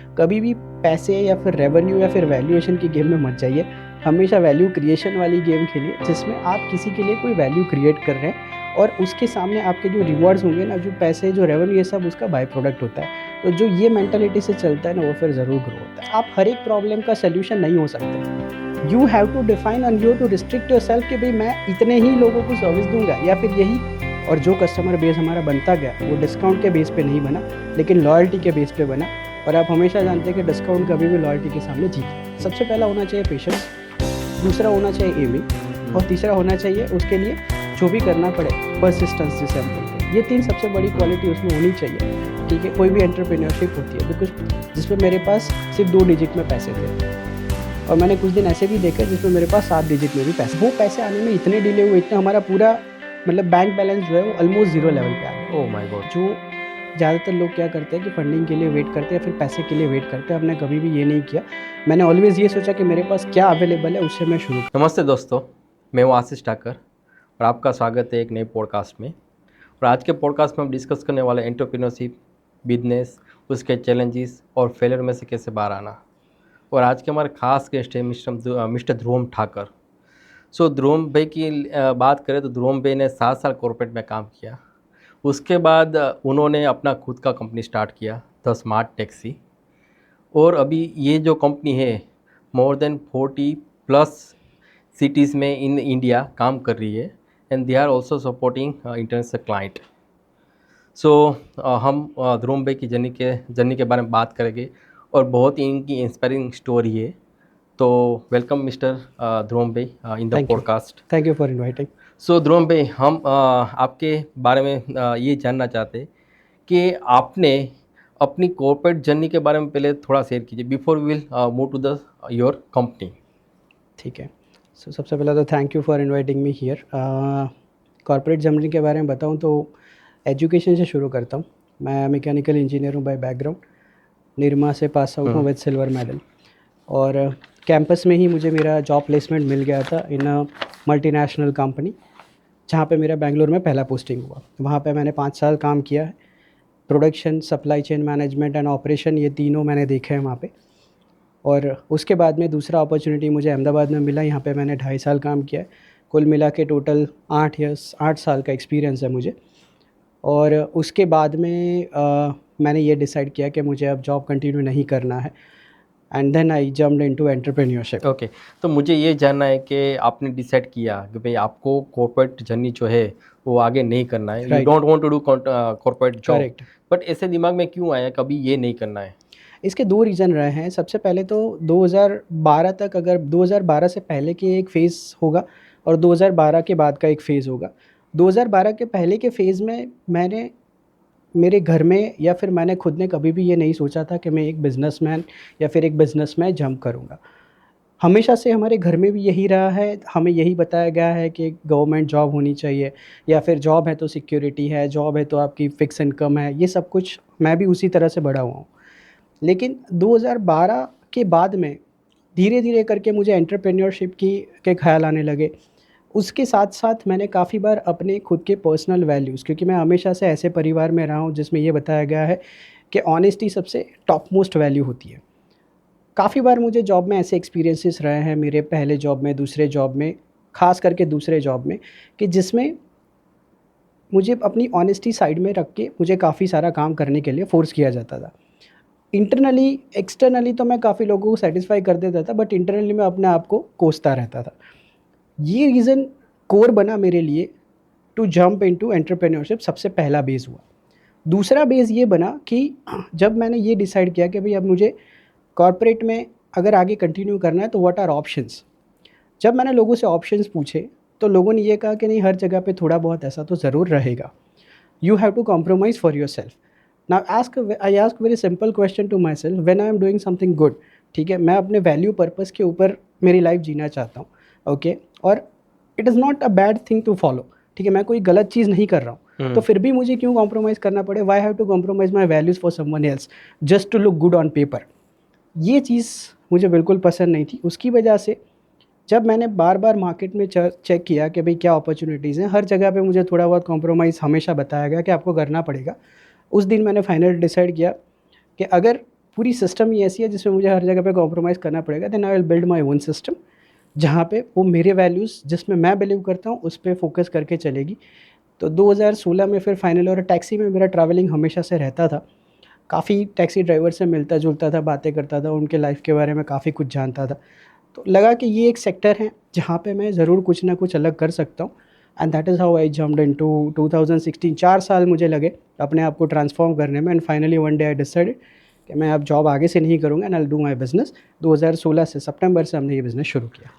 कभी भी पैसे या फिर रेवेन्यू या फिर वैल्यूएशन की गेम में मत जाइए। हमेशा वैल्यू क्रिएशन वाली गेम खेलिए जिसमें आप किसी के लिए कोई वैल्यू क्रिएट कर रहे हैं और उसके सामने आपके जो रिवॉर्ड्स होंगे ना, जो पैसे, जो रेवेन्यू, ये सब उसका बाय प्रोडक्ट होता है। तो जो ये मेंटालिटी से चलता है ना, वो फिर ज़रूर ग्रो होता है। आप हर एक प्रॉब्लम का सोल्यूशन नहीं हो सकते। You have to define and you to restrict yourself कि भाई मैं इतने ही लोगों को सर्विस दूंगा या फिर यही। और जो कस्टमर बेस हमारा बनता गया वो डिस्काउंट के बेस पे नहीं बना, लेकिन लॉयल्टी के बेस पे बना। और आप हमेशा जानते हैं कि डिस्काउंट कभी भी लॉयल्टी के सामने जीत। सबसे पहला होना चाहिए पेशेंस, दूसरा होना चाहिए एमिंग, और तीसरा होना चाहिए उसके लिए जो भी करना पड़े परसिस्टेंस, जिसे हम बोलते हैं। ये तीन सबसे बड़ी क्वालिटी उसमें होनी चाहिए। ठीक है, कोई भी एंटरप्रेन्योरशिप होती है बिकॉज जिसमें मेरे पास सिर्फ 2 डिजिट में पैसे थे, और मैंने कुछ दिन ऐसे भी देखे जिसमें मेरे पास 7 डिजिट में भी पैसे। वो पैसे आने में इतने डिले हुए, इतना हमारा पूरा मतलब बैंक बैलेंस जो है वो ऑलमोस्ट 0 लेवल पे आ गया। Oh my God. जो ज़्यादातर लोग क्या करते हैं कि फंडिंग के लिए वेट करते हैं या फिर पैसे के लिए वेट करते हैं। हमने कभी भी ये नहीं किया। मैंने ऑलवेज़ ये सोचा कि मेरे पास क्या अवेलेबल है उससे मैं शुरू। नमस्ते दोस्तों, मैं हूँ आशीष ठाकर और आपका स्वागत है एक नए पॉडकास्ट में। और आज के पॉडकास्ट में हम डिस्कस करने वाले एंटरप्रेन्योरशिप, बिजनेस, उसके चैलेंजेस और फेलियर में से कैसे बाहर आना। और आज के हमारे खास गेस्ट हैं मिस्टर ध्रुवम ठाकर। सो ध्रुवम भाई की बात करें तो ध्रुवम भाई ने 7 साल कॉर्पोरेट में काम किया। उसके बाद उन्होंने अपना खुद का कंपनी स्टार्ट किया, द स्मार्ट टैक्सी। और अभी ये जो कंपनी है मोर देन 40 प्लस सिटीज़ में इन इंडिया काम कर रही है and they are also supporting international client. So हम ध्रुवम भाई की जर्नी के बारे में बात करेंगे और बहुत ही इनकी इंस्पायरिंग स्टोरी है। तो वेलकम मिस्टर ध्रुवम भाई in the podcast. Thank you for inviting. So Dhruvam भाई, हम आपके बारे में ये जानना चाहते हैं कि आपने अपनी कॉर्पोरेट जर्नी के बारे में पहले थोड़ा शेयर कीजिए before we will move to the your company. ठीक है, सो सबसे पहले तो thank you for inviting me here. Corporate journey के बारे में बताऊं तो एजुकेशन से शुरू करता हूं। मैं मैकेनिकल इंजीनियर हूं बाय बैकग्राउंड। निरमा से पास आउट हूँ विद सिल्वर मेडल। और कैंपस में ही मुझे मेरा जॉब प्लेसमेंट मिल गया था इन अ मल्टीनेशनल कंपनी, जहाँ पे मेरा बेंगलोर में पहला पोस्टिंग हुआ। वहाँ पे मैंने 5 साल काम किया है। Production, supply chain management and operation, ये तीनों मैंने देखे हैं वहाँ पे। और उसके बाद में दूसरा अपॉर्चुनिटी मुझे अहमदाबाद में मिला। यहाँ पे मैंने 2.5 साल काम किया है। कुल मिला के टोटल 8 साल का एक्सपीरियंस है मुझे। और उसके बाद में मैंने ये डिसाइड किया कि मुझे अब जॉब कंटिन्यू नहीं करना है, and then I jumped into entrepreneurship. Okay, तो मुझे ये जानना है कि आपने डिसाइड किया कि भाई आपको कॉर्पोरेट जर्नी जो है वो आगे नहीं करना है, you right, don't want to do corporate job, correct. But ऐसे दिमाग में क्यों आया कभी ये नहीं करना है? इसके 2 रीज़न रहे हैं। सबसे पहले तो 2012 तक, अगर 2012 से पहले के एक फ़ेज़ होगा और 2012 के बाद का एक फ़ेज़ होगा। 2012 के पहले के फ़ेज़ में मैंने मेरे घर में या फिर मैंने खुद ने कभी भी ये नहीं सोचा था कि मैं एक बिज़नेसमैन या फिर एक बिज़नेस में जंप करूँगा। हमेशा से हमारे घर में भी यही रहा है, हमें यही बताया गया है कि गवर्नमेंट जॉब होनी चाहिए, या फिर जॉब है तो सिक्योरिटी है, जॉब है तो आपकी फ़िक्स इनकम है। ये सब कुछ मैं भी उसी तरह से बड़ा हुआ हूँ। लेकिन 2012 के बाद में धीरे-धीरे करके मुझे एंटरप्रेन्योरशिप के ख़्याल आने लगे। उसके साथ-साथ मैंने काफ़ी बार अपने खुद के पर्सनल वैल्यूज़, क्योंकि मैं हमेशा से ऐसे परिवार में रहा हूँ जिसमें ये बताया गया है कि ऑनेस्टी सबसे टॉप मोस्ट वैल्यू होती है। काफ़ी बार मुझे जॉब में ऐसे एक्सपीरियंसेस रहे हैं, मेरे पहले जॉब में, दूसरे जॉब में, ख़ास करके दूसरे जॉब में, कि जिसमें मुझे अपनी ऑनेस्टी साइड में रख के मुझे काफ़ी सारा काम करने के लिए फ़ोर्स किया जाता था। इंटरनली, एक्सटर्नली तो मैं काफ़ी लोगों को सैटिस्फाई कर देता था, बट इंटरनली मैं अपने आप को कोसता रहता था। ये रीज़न कोर बना मेरे लिए टू जंप इनटू एंटरप्रेन्योरशिप। सबसे पहला बेस हुआ। दूसरा बेस ये बना कि जब मैंने ये डिसाइड किया कि भाई अब मुझे कॉर्पोरेट में अगर आगे कंटिन्यू करना है तो व्हाट आर ऑप्शंस। जब मैंने लोगों से ऑप्शंस पूछे तो लोगों ने ये कहा कि नहीं, हर जगह पे थोड़ा बहुत ऐसा तो ज़रूर रहेगा। You have to compromise for yourself. Now I ask very simple question to myself when I am doing something good. ठीक है, मैं अपने वैल्यू पर्पस के ऊपर मेरी लाइफ जीना चाहता हूँ। ओके, और it is not a bad thing to follow. ठीक है, मैं कोई गलत चीज़ नहीं कर रहा हूँ, तो फिर भी मुझे क्यों कॉम्प्रोमाइज़ करना पड़े? Why have to compromise my values for someone else just to look good on paper? ये चीज़ मुझे बिल्कुल पसंद नहीं थी। उसकी वजह से जब मैंने बार-बार मार्केट में चेक किया कि भाई क्या अपॉर्चुनिटीज़ हैं, हर जगह पे मुझे थोड़ा बहुत कॉम्प्रोमाइज़ हमेशा बताया गया कि आपको करना पड़ेगा। उस दिन मैंने फाइनली डिसाइड किया कि अगर पूरी सिस्टम ही ऐसी है जिसमें मुझे हर जगह पे कॉम्प्रोमाइज़ करना पड़ेगा, then I will build my own system, जहाँ पे वो मेरे वैल्यूज़ जिसमें मैं बिलीव करता हूँ उस पे फोकस करके चलेगी। तो 2016 में फिर फाइनल, और टैक्सी में मेरा ट्रैवलिंग हमेशा से रहता था। काफ़ी टैक्सी ड्राइवर से मिलता-जुलता था, बातें करता था, उनके लाइफ़ के बारे में काफ़ी कुछ जानता था। तो लगा कि ये एक सेक्टर है जहाँ पे मैं ज़रूर कुछ ना कुछ अलग कर सकता हूँ, and that is how I jumped into 2016। 4 साल मुझे लगे अपने आप को ट्रांसफ़ॉर्म करने में, and finally one day I decided कि मैं अब जॉब आगे से नहीं करूँगा and I will do my business. 2016 से सितंबर से हमने ये बिज़नेस शुरू किया।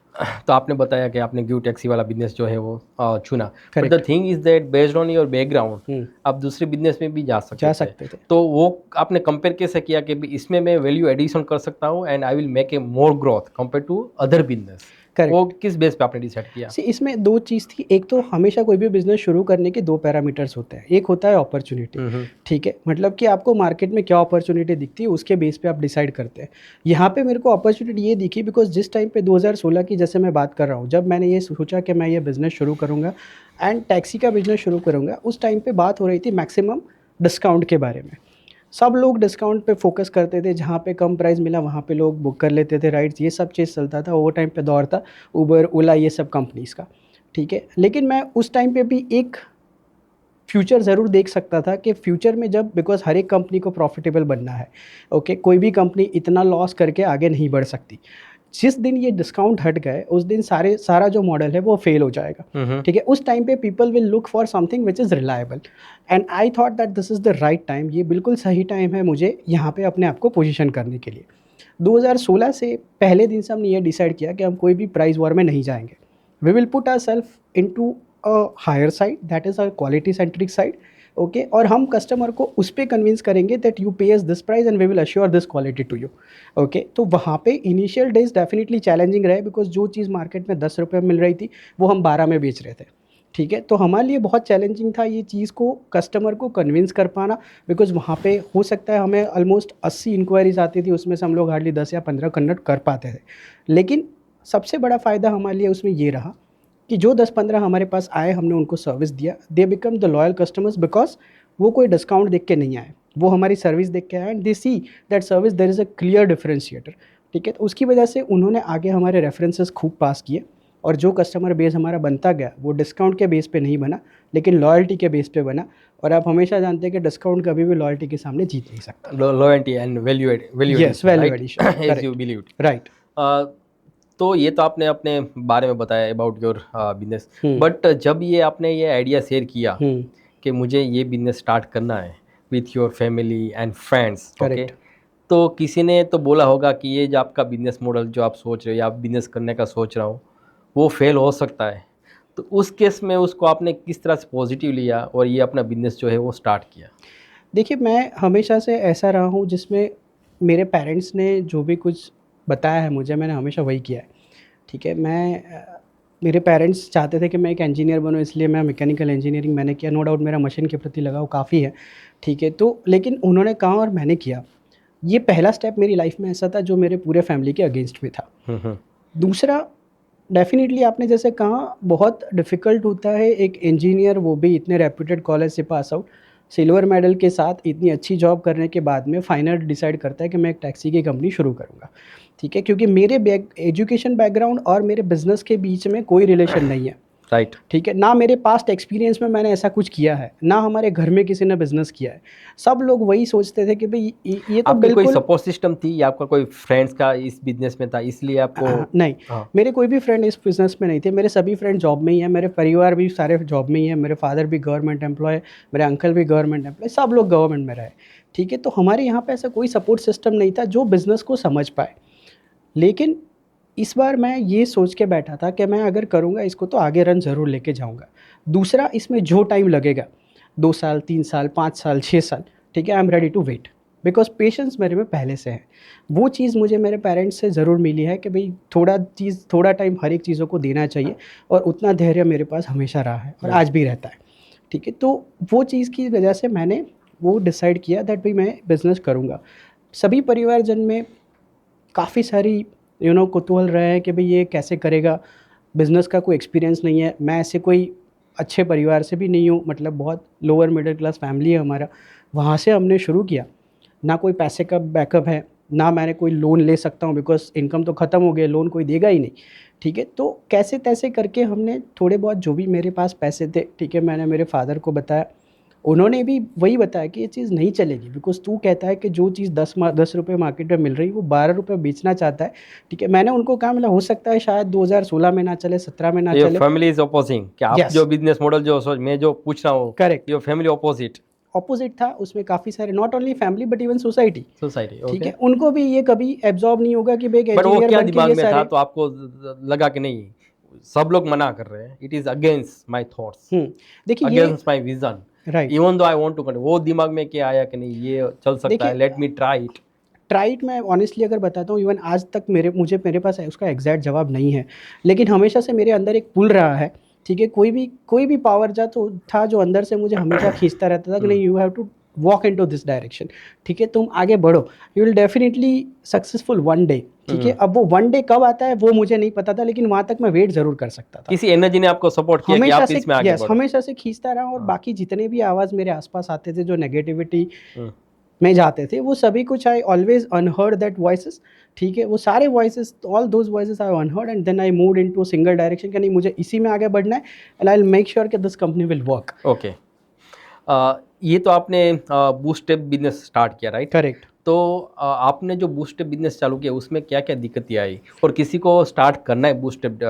तो आपने बताया कि आपने गिव टैक्सी वाला बिजनेस जो है वो चुना, but the correct. Thing is that based on your background हुँ, आप दूसरे बिजनेस में भी जा सकते जा थे। सकते थे। तो वो आपने कंपेयर कैसे किया कि भी इसमें मैं वैल्यू एडिशन कर सकता हूँ and I will make a more growth compare to other business? वो करेक्ट। किस बेस पे आपने डिसाइड किया? सी इसमें 2 चीज़ थी। एक तो हमेशा कोई भी बिज़नेस शुरू करने के 2 पैरामीटर्स होते हैं। एक होता है अपॉर्च्युनिटी, हम्म। ठीक है? मतलब कि आपको मार्केट में क्या अपॉर्च्युनिटी दिखती है, उसके बेस पे आप डिसाइड करते हैं। यहाँ पे मेरे को अपॉर्च्युनिटी ये दिखी बिकॉज़ जिस टाइम पे 2016 की जैसे मैं बात कर रहा हूँ, जब मैंने ये सोचा कि मैं ये बिज़नेस शुरू करूँगा एंड टैक्सी का बिज़नेस शुरू करूँगा, उस टाइम पे बात हो रही थी मैक्सिमम डिस्काउंट के बारे में। सब लोग डिस्काउंट पे फ़ोकस करते थे, जहाँ पे कम प्राइस मिला वहाँ पे लोग बुक कर लेते थे राइड्स, ये सब चीज़ चलता था। वो टाइम पे दौर था उबर, ओला, ये सब कंपनीज़ का, ठीक है? लेकिन मैं उस टाइम पे भी एक फ्यूचर ज़रूर देख सकता था कि फ्यूचर में जब, बिकॉज़ हर एक कंपनी को प्रॉफ़िटेबल बनना है, ओके? कोई भी कंपनी इतना लॉस करके आगे नहीं बढ़ सकती। जिस दिन ये डिस्काउंट हट गए, उस दिन सारा जो मॉडल है वो फ़ेल हो जाएगा, हम्म। ठीक है? उस टाइम पे people will look for something which is reliable, and I thought that this is the right time, ये बिल्कुल सही टाइम है मुझे यहाँ पे अपने आप को पोज़ीशन करने के लिए। 2016 से पहले दिन से हमने ये डिसाइड किया कि हम कोई भी प्राइस वॉर में नहीं जाएँगे। We will put ourself into a higher side, that is a quality centric side, okay? और हम कस्टमर को उस पे कन्विंस करेंगे that you pay us this price and we will assure this quality to you, okay? तो वहाँ पे initial days definitely challenging रहे बिकॉज़ जो चीज़ मार्केट में ₹10 में मिल रही थी, वो हम 12 में बेच रहे थे, ठीक है? तो हमारे लिए बहुत चैलेंजिंग था ये चीज़ को कस्टमर को कन्विंस कर पाना, बिकॉज़ वहाँ पे हो सकता है हमें ऑलमोस्ट 80 इंक्वायरीज़ आती थी, उसमें से हम लोग हार्डली 10 या 15 कन्वर्ट कर पाते थे। लेकिन सबसे बड़ा फ़ायदा हमारे लिए उसमें ये रहा कि जो 10-15 हमारे पास आए, हमने उनको सर्विस दिया, they become the loyal customers because वो कोई डिस्काउंट देख के नहीं आए, वो हमारी सर्विस देख के आए and they see that service there is a clear differentiator, ठीक है? तो उसकी वजह से उन्होंने आगे हमारे रेफरेंसेस खूब पास किए, और जो कस्टमर बेस हमारा बनता गया, वो डिस्काउंट के बेस पे नहीं बना, लेकिन लॉयल्टी के बेस पे बना। और आप हमेशा जानते हैं कि डिस्काउंट कभी भी लॉयल्टी के सामने जीत नहीं सकता। Loyalty and value yes, addition, value right? Addition, as you correct, believe. Right. तो ये तो आपने अपने बारे में बताया about your business, hmm, but जब ये आपने ये आइडिया शेयर किया हुँ, कि मुझे ये बिजनेस स्टार्ट करना है with your family and friends, okay, correct. तो किसी ने तो बोला होगा कि ये जो आपका बिजनेस मॉडल जो आप सोच रहे हो या आप बिजनेस करने का सोच रहा हो वो फेल हो सकता है। तो उस केस में उसको आपने किस तरह से पॉजिटिव लिया और ये अपना बिजनेस जो है वो स्टार्ट किया? देखिए, मैं हमेशा से ऐसा रहा हूँ जिसमें मेरे पेरेंट्स ने जो भी कुछ बताया है मुझे, मैंने हमेशा वही किया है, ठीक है? मेरे पेरेंट्स चाहते थे कि मैं एक इंजीनियर बनूँ, इसलिए मैं मैकेनिकल इंजीनियरिंग मैंने किया। नो डाउट मेरा मशीन के प्रति लगाव काफ़ी है, ठीक है? तो लेकिन उन्होंने कहा और मैंने किया। ये पहला स्टेप मेरी लाइफ़ में ऐसा था जो मेरे पूरे फैमिली के अगेंस्ट में था। हम्म। दूसरा, डेफ़िनिटली आपने जैसे कहा, बहुत डिफ़िकल्ट होता है एक इंजीनियर, वो भी इतने रेप्यूटेड कॉलेज से पास आउट, सिल्वर मेडल के साथ इतनी अच्छी जॉब करने के बाद में फाइनल डिसाइड करता है कि मैं एक टैक्सी की कंपनी शुरू करूँगा, ठीक है? क्योंकि मेरे एजुकेशन बैकग्राउंड और मेरे बिज़नेस के बीच में कोई रिलेशन नहीं है। राइट। ठीक है, ना मेरे पास्ट एक्सपीरियंस में मैंने ऐसा कुछ किया है, ना हमारे घर में किसी ने बिज़नेस किया है। सब लोग वही सोचते थे कि भई ये तो आपकी कोई बिल्कुल सपोर्ट सिस्टम थी या आपका कोई फ्रेंड्स का इस बिजनेस में था इसलिए आपको? नहीं, हाँ। मेरे कोई भी फ्रेंड इस बिज़नेस में नहीं थे। मेरे सभी फ्रेंड जॉब में ही हैं, मेरे परिवार भी सारे जॉब में ही हैं। मेरे फादर भी गवर्नमेंट एम्प्लॉय है, मेरे अंकल भी गवर्नमेंट एम्प्लॉय, सब लोग गवर्नमेंट में रहे। ठीक है, तो हमारे यहाँ पे ऐसा कोई सपोर्ट सिस्टम नहीं था जो बिज़नेस को समझ पाए। लेकिन इस बार मैं ये सोच के बैठा था कि मैं अगर करूँगा इसको तो आगे रन ज़रूर लेके जाऊँगा। दूसरा, इसमें जो टाइम लगेगा, 2 साल, 3 साल, 5 साल, 6 साल, ठीक है, I am ready to wait, because patience मेरे में पहले से है। वो चीज़ मुझे मेरे पेरेंट्स से ज़रूर मिली है कि भई थोड़ा टाइम हर एक चीज़ों को देना चाहिए, और उतना धैर्य मेरे पास हमेशा रहा है और आज भी रहता है। ठीक है, तो वो चीज़ की वजह से मैंने वो डिसाइड किया दैट भई मैं बिज़नेस करूँगा। सभी परिवारजन में काफ़ी सारी कौतूहल रहे हैं कि भई ये कैसे करेगा? बिज़नेस का कोई एक्सपीरियंस नहीं है। मैं ऐसे कोई अच्छे परिवार से भी नहीं हूँ, मतलब बहुत लोअर मिडल क्लास फैमिली है हमारा। वहाँ से हमने शुरू किया। ना कोई पैसे का बैकअप है, ना मैंने कोई लोन ले सकता हूँ बिकॉज इनकम तो ख़त्म हो गया, लोन कोई देगा ही नहीं। ठीक है, तो कैसे तैसे करके हमने थोड़े बहुत जो भी मेरे पास पैसे थे, ठीक है, मैंने मेरे फादर को बताया, उन्होंने भी वही बताया कि ये चीज़ नहीं चलेगी बिकॉज तू कहता है कि जो चीज़ 10 रुपये मार्केट में मिल रही है वो 12 रुपये बेचना चाहता है। ठीक है, मैंने उनको कहा मतलब हो सकता है शायद 2016 में ना चले, 17 में ना ये चले। फैमिली इज अपोजिंग कि आप यस, जो बिजनेस मॉडल जो सोच मैं जो पूछ रहा हूँ, करेक्ट, ये फैमिली अपोजिट ऑपोजिट था उसमें। काफ़ी सारे not only family but even society, society. ठीक ओके, है, उनको भी ये कभी एब्जॉर्ब नहीं होगा कि भाई एक बट वो इंजीनियर क्या बन के दिमाग ये में था सारे। तो आपको लगा कि नहीं सब लोग मना कर रहे हैं, it is against my thoughts, देखिए ये against my vision, right, even though I want to continue, वो दिमाग में क्या आया कि नहीं ये चल सकता है, देखिए लेट मी ट्राई इट। ट्राइट मैं ऑनेस्टली अगर बताता हूँ, इवन आज तक मेरे पास उसका एग्जैक्ट जवाब नहीं है, लेकिन हमेशा से मेरे अंदर एक पुल रहा है। ठीक है, कोई भी पावर जा तो था जो अंदर से मुझे हमेशा खींचता रहता था कि नहीं, you have to walk in to this direction. ठीक है, तुम आगे बढ़ो, you will definitely successful one day. ठीक है, अब वो वन डे कब आता है वो मुझे नहीं पता था, लेकिन वहाँ तक मैं वेट ज़रूर कर सकता था। किसी एनर्जी ने आपको सपोर्ट किया कि हमेशा आप से, इसमें आगे यस, बढ़ो। हमेशा से खींचता रहा। और बाकी जितने भी आवाज़ मेरे आसपास आते थे जो नेगेटिविटी हम्म, में जाते थे, वो सभी कुछ I always unheard that voices. ठीक है, वो सारे voices, all those voices I unheard and then I moved into single direction कि नहीं मुझे इसी में आगे बढ़ना है and I will make sure कि this company will work. Okay. ये तो आपने बूस्टेप बिजनेस स्टार्ट किया, राइट? करेक्ट। तो आपने जो बूस्टेप बिजनेस चालू किया उसमें क्या क्या दिक्कतें आई, और किसी को स्टार्ट करना है बूस्टेप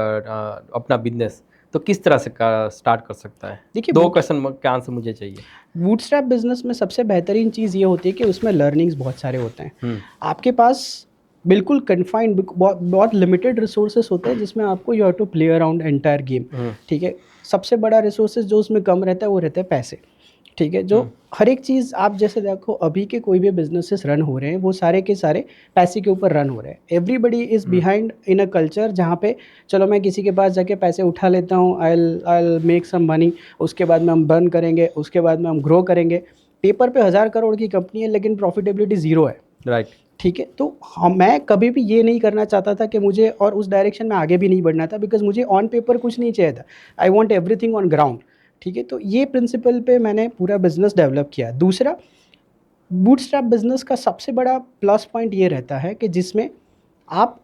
अपना बिजनेस तो किस तरह से स्टार्ट कर सकता है? देखिए, दो क्वेश्चन का आंसर मुझे चाहिए। बूटस्ट्रैप बिजनेस में सबसे बेहतरीन चीज़ ये होती है कि उसमें लर्निंग्स बहुत सारे होते हैं। आपके पास बिल्कुल कन्फाइंड, बहुत लिमिटेड रिसोर्सेस होते हैं जिसमें आपको you have to play around entire game. ठीक है, सबसे बड़ा रिसोर्सेज जो उसमें कम रहता है वो रहता है पैसे। ठीक है, जो हर एक चीज़ आप जैसे देखो अभी के कोई भी बिजनेसेस रन हो रहे हैं वो सारे के सारे पैसे के ऊपर रन हो रहे हैं। Everybody is behind in a culture जहाँ पे चलो मैं किसी के पास जाके पैसे उठा लेता हूँ, आई मेक सम मनी, उसके बाद में हम बर्न करेंगे, उसके बाद में हम ग्रो करेंगे। पेपर पे 1000 करोड़ की कंपनी है लेकिन प्रॉफिटेबिलिटी ज़ीरो है। राइट। ठीक है, तो मैं कभी भी ये नहीं करना चाहता था कि मुझे और उस डायरेक्शन में आगे भी नहीं बढ़ना था बिकॉज मुझे ऑन पेपर कुछ नहीं चाहिए था, I want everything on ground. ठीक है, तो ये प्रिंसिपल पे मैंने पूरा बिजनेस डेवलप किया। दूसरा, बूटस्ट्रैप बिजनेस का सबसे बड़ा प्लस पॉइंट ये रहता है कि जिसमें आप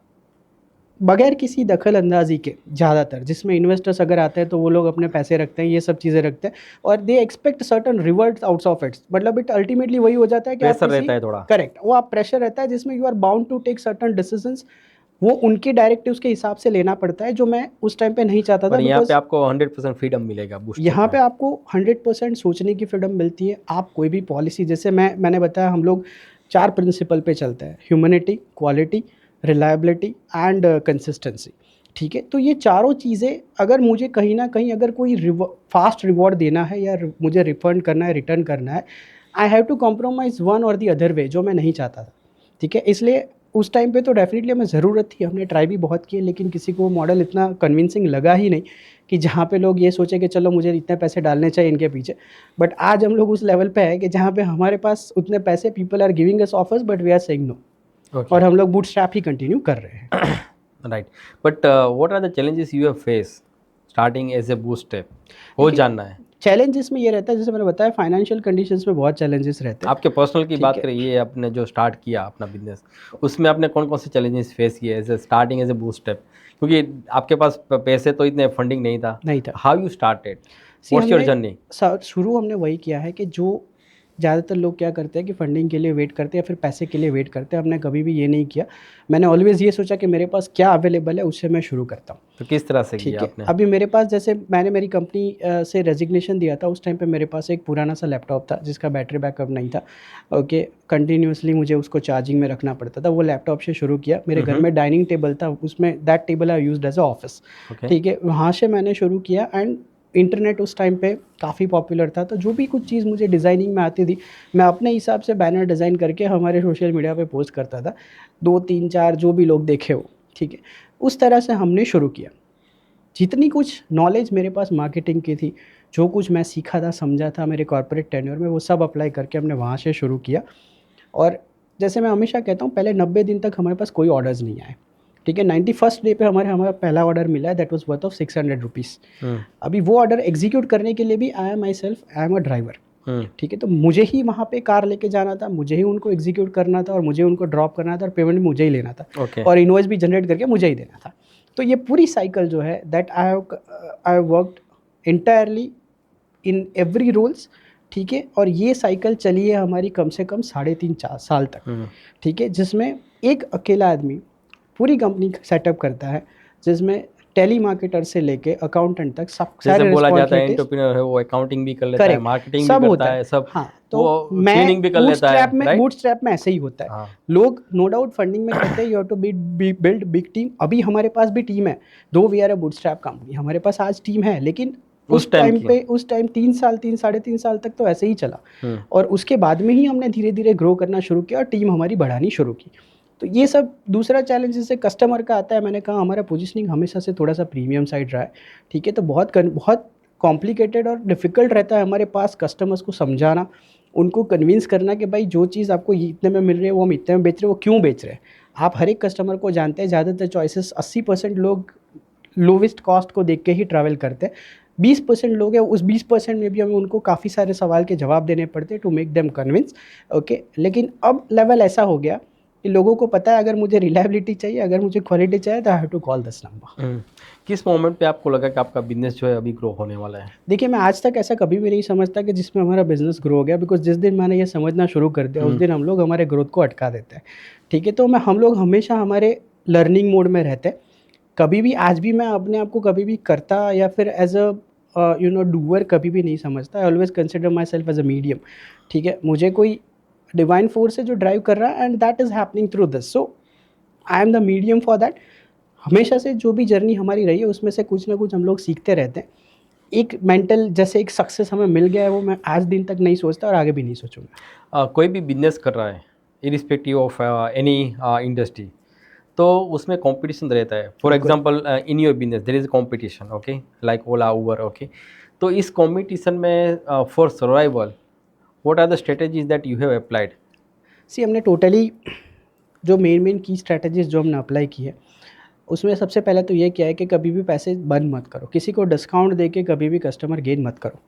बगैर किसी दखल अंदाजी के, ज़्यादातर जिसमें इन्वेस्टर्स अगर आते हैं तो वो लोग अपने पैसे रखते हैं, ये सब चीज़ें रखते हैं और they expect certain reverts out of its. मतलब इट अल्टीमेटली वही हो जाता है कि आप प्रेशर किसी, रहता है थोड़ा। करेक्ट, वो आप प्रेशर रहता है जिसमें you are bound to take certain decisions. वो उनके डायरेक्टिव्स के हिसाब से लेना पड़ता है जो मैं उस टाइम पे नहीं चाहता था। पर यहाँ बिकॉज पे आपको 100% फ्रीडम मिलेगा बूस्टेप यहाँ पे में। आपको 100% सोचने की फ्रीडम मिलती है। आप कोई भी पॉलिसी, जैसे मैंने बताया हम लोग 4 प्रिंसिपल पे चलते हैं, humanity, quality, reliability and consistency. ठीक है, तो ये चारों चीज़ें अगर मुझे कहीं ना कहीं अगर कोई फास्ट रिवॉर्ड देना है या मुझे रिफंड करना है, रिटर्न करना है, I have to compromise one और दी अदर वे, जो मैं नहीं चाहता था। ठीक है, इसलिए उस टाइम पे तो डेफिनेटली हमें ज़रूरत थी, हमने ट्राई भी बहुत किए, लेकिन किसी को मॉडल इतना कन्विंसिंग लगा ही नहीं कि जहाँ पे लोग ये सोचे कि चलो मुझे इतने पैसे डालने चाहिए इनके पीछे। बट आज हम लोग उस लेवल पे है कि जहाँ पे हमारे पास उतने पैसे, people are giving us offers but we are saying no, और हम लोग बूटस्ट्रैप ही कंटिन्यू कर रहे हैं। Right, but what are the challenges you have face starting as a bootstrap, वो जानना है। चैलेंजेस में ये रहता है, जैसे मैंने बताया, फाइनेंशियल कंडीशंस में बहुत चैलेंजेस रहते हैं। आपके पर्सनल की ठीक बात है। करें, ये आपने जो स्टार्ट किया अपना बिजनेस, उसमें आपने कौन कौन से चैलेंजेस फेस किए as a starting as a bootstrap, क्योंकि आपके पास पैसे तो इतने फंडिंग नहीं था। नहीं था। How you started, see what's your हमने जर्नी? शुरू हमने वही किया है कि जो ज़्यादातर लोग क्या करते हैं कि फंडिंग के लिए वेट करते हैं या फिर पैसे के लिए वेट करते हैं, हमने कभी भी ये नहीं किया। मैंने ऑलवेज़ ये सोचा कि मेरे पास क्या अवेलेबल है उससे मैं शुरू करता हूँ। तो किस तरह से ठीक किया है, आपने? अभी मेरे पास, जैसे मैंने मेरी कंपनी से रेजिग्नेशन दिया था, उस टाइम पे मेरे पास एक पुराना सा लैपटॉप था जिसका बैटरी बैकअप नहीं था। ओके, कंटिन्यूसली मुझे उसको चार्जिंग में रखना पड़ता था। वो लैपटॉप से शुरू किया। मेरे घर में डाइनिंग टेबल था, उसमें that table I used as a office. Okay. ठीक है, वहाँ से मैंने शुरू किया एंड इंटरनेट उस टाइम पे काफ़ी पॉपुलर था, तो जो भी कुछ चीज़ मुझे डिज़ाइनिंग में आती थी मैं अपने हिसाब से बैनर डिज़ाइन करके हमारे सोशल मीडिया पे पोस्ट करता था, 2 3 4 जो भी लोग देखे हो। ठीक है, उस तरह से हमने शुरू किया। जितनी कुछ नॉलेज मेरे पास मार्केटिंग की थी, जो कुछ मैं सीखा था, समझा था मेरे कॉर्पोरेट टेन्योर में, वो सब अप्लाई करके हमने वहाँ से शुरू किया। और जैसे मैं हमेशा कहता हूँ, पहले 90 दिन तक हमारे पास कोई ऑर्डर्स नहीं आए। ठीक है, 91st डे पे हमारा पहला ऑर्डर मिला है, that was worth of 600 rupees. अभी वो ऑर्डर एग्जीक्यूट करने के लिए भी I am my self, I am a driver. ठीक है, तो मुझे ही वहाँ पे कार लेके जाना था, मुझे ही उनको एग्जीक्यूट करना था और मुझे उनको ड्रॉप करना था और पेमेंट भी मुझे ही लेना था ओके। और इनवॉइस भी जनरेट करके मुझे ही देना था। तो ये पूरी साइकिल जो है that I worked entirely in every roles, ठीक है। और ये साइकिल चली है हमारी कम से कम 3.5-4 साल तक, ठीक है, जिसमें एक अकेला आदमी पूरी कंपनी सेटअप करता है, जिसमें टेली मार्केटर से लेके अकाउंटेंट तक सब जैसे सारे बोला जाता है रिस्पॉन्सिबिलिटीज, एंटरप्रेन्योर है, वो अकाउंटिंग भी कर लेता है, करेक्ट, मार्केटिंग भी सब करता होता है, है। सब हाँ, वो तो मैं क्लीनिंग भी कर लेता है, राइट? बूटस्ट्रैप में ऐसे ही होता है। हाँ। लोग नो डाउट फंडिंग में कहते हैं you have to build big team. अभी हमारे पास भी टीम है, though we are a bootstrap company, हमारे पास आज टीम है, लेकिन उस टाइम की। उस टाइम 3 साढ़े 3 साल तक तो ऐसे ही चला। हम्म। और उसके बाद में ही हमने धीरे धीरे ग्रो करना शुरू किया और टीम हमारी बढ़ानी शुरू की। तो ये सब दूसरा चैलेंज जैसे कस्टमर का आता है, मैंने कहा हमारा पोजीशनिंग हमेशा से थोड़ा सा प्रीमियम साइड रहा है, ठीक है। तो बहुत कॉम्प्लिकेटेड और डिफ़िकल्ट रहता है हमारे पास कस्टमर्स को समझाना, उनको कन्विंस करना कि भाई जो चीज़ आपको ये इतने में मिल रही है वो हम इतने में बेच रहे हैं, वो क्यों बेच रहे हैं। आप हर एक कस्टमर को जानते हैं, ज़्यादातर चॉइसेस 80% लोग लोवेस्ट कॉस्ट को देख के ही ट्रैवल करते हैं। 20% लोग हैं, उस 20% में भी हमें उनको काफ़ी सारे सवाल के जवाब देने पड़ते हैं to make them convince, okay. लेकिन अब लेवल ऐसा हो गया कि लोगों को पता है अगर मुझे रिलायबिलिटी चाहिए, अगर मुझे क्वालिटी चाहिए, तो I have to call this number. किस मोमेंट पे आपको लगा कि आपका बिजनेस जो है अभी ग्रो होने वाला है? देखिए, मैं आज तक ऐसा कभी भी नहीं समझता कि जिसमें हमारा बिज़नेस ग्रो हो गया, बिकॉज़ जिस दिन मैंने ये समझना शुरू कर दिया उस दिन हम लोग हमारे ग्रोथ को अटका देते हैं, ठीक है। तो हम लोग हमेशा हमारे लर्निंग मोड में रहते हैं। कभी भी आज भी मैं अपने आप को कभी भी करता या फिर एज़ अ डूअर कभी भी नहीं समझता। I always consider my self as a medium, ठीक है। मुझे कोई डिवाइन फोर्स है जो ड्राइव कर रहा है and that is happening through this, so I am the medium for that. हमेशा से जो भी जर्नी हमारी रही है उसमें से कुछ ना कुछ हम लोग सीखते रहते हैं। एक मेंटल जैसे एक सक्सेस हमें मिल गया है, वो मैं आज दिन तक नहीं सोचता और आगे भी नहीं सोचूंगा। कोई भी बिजनेस कर रहा है, इरिस्पेक्टिव ऑफ एनी इंडस्ट्री, तो उसमें कंपटीशन रहता है। फॉर बिल्कुल। Example in your business there is competition, okay, like Ola, Uber, okay. तो इस कंपटीशन में for survival what are the strategies that you have applied? See हमने टोटली जो मेन की स्ट्रैटेजीज जो हमने अप्लाई की है, उसमें सबसे पहले तो ये किया है कि कभी भी पैसे बर्न मत करो, किसी को डिस्काउंट दे के कभी भी कस्टमर गेन मत करो,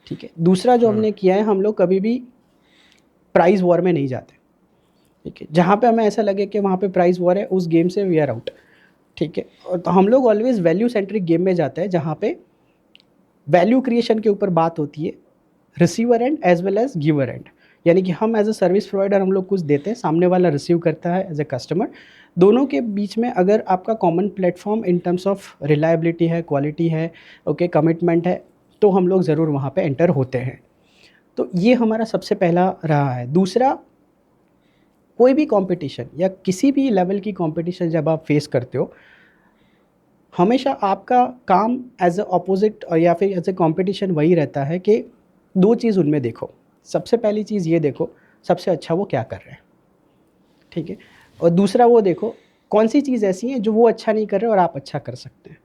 ठीक है। दूसरा जो हमने किया है, हम लोग कभी भी प्राइस वॉर में नहीं जाते, ठीक है। जहाँ पे हमें ऐसा लगे कि वहाँ पे प्राइस वॉर है, उस गेम से वी आर आउट, ठीक है। और तो हम लोग ऑलवेज वैल्यू सेंट्रिक गेम में जाते हैं, जहाँ पे वैल्यू क्रिएशन के ऊपर बात होती है, receiver end as well as giver end. यानी कि हम एज अ सर्विस प्रोवाइडर हम लोग कुछ देते हैं, सामने वाला रिसीव करता है एज ए कस्टमर। दोनों के बीच में अगर आपका common platform in terms of reliability है, क्वालिटी है, ओके, कमिटमेंट है, तो हम लोग ज़रूर वहाँ पे एंटर होते हैं। तो ये हमारा सबसे पहला रहा है। दूसरा, कोई भी कंपटीशन या किसी भी लेवल की कंपटीशन जब आप फेस करते हो, हमेशा आपका काम एज अ अपोजिट या फिर एज अ कंपटीशन वही रहता है कि दो चीज़ उनमें देखो। सबसे पहली चीज़ ये देखो सबसे अच्छा वो क्या कर रहे हैं, ठीक है। और दूसरा वो देखो कौन सी चीज़ ऐसी है जो वो अच्छा नहीं कर रहे और आप अच्छा कर सकते हैं।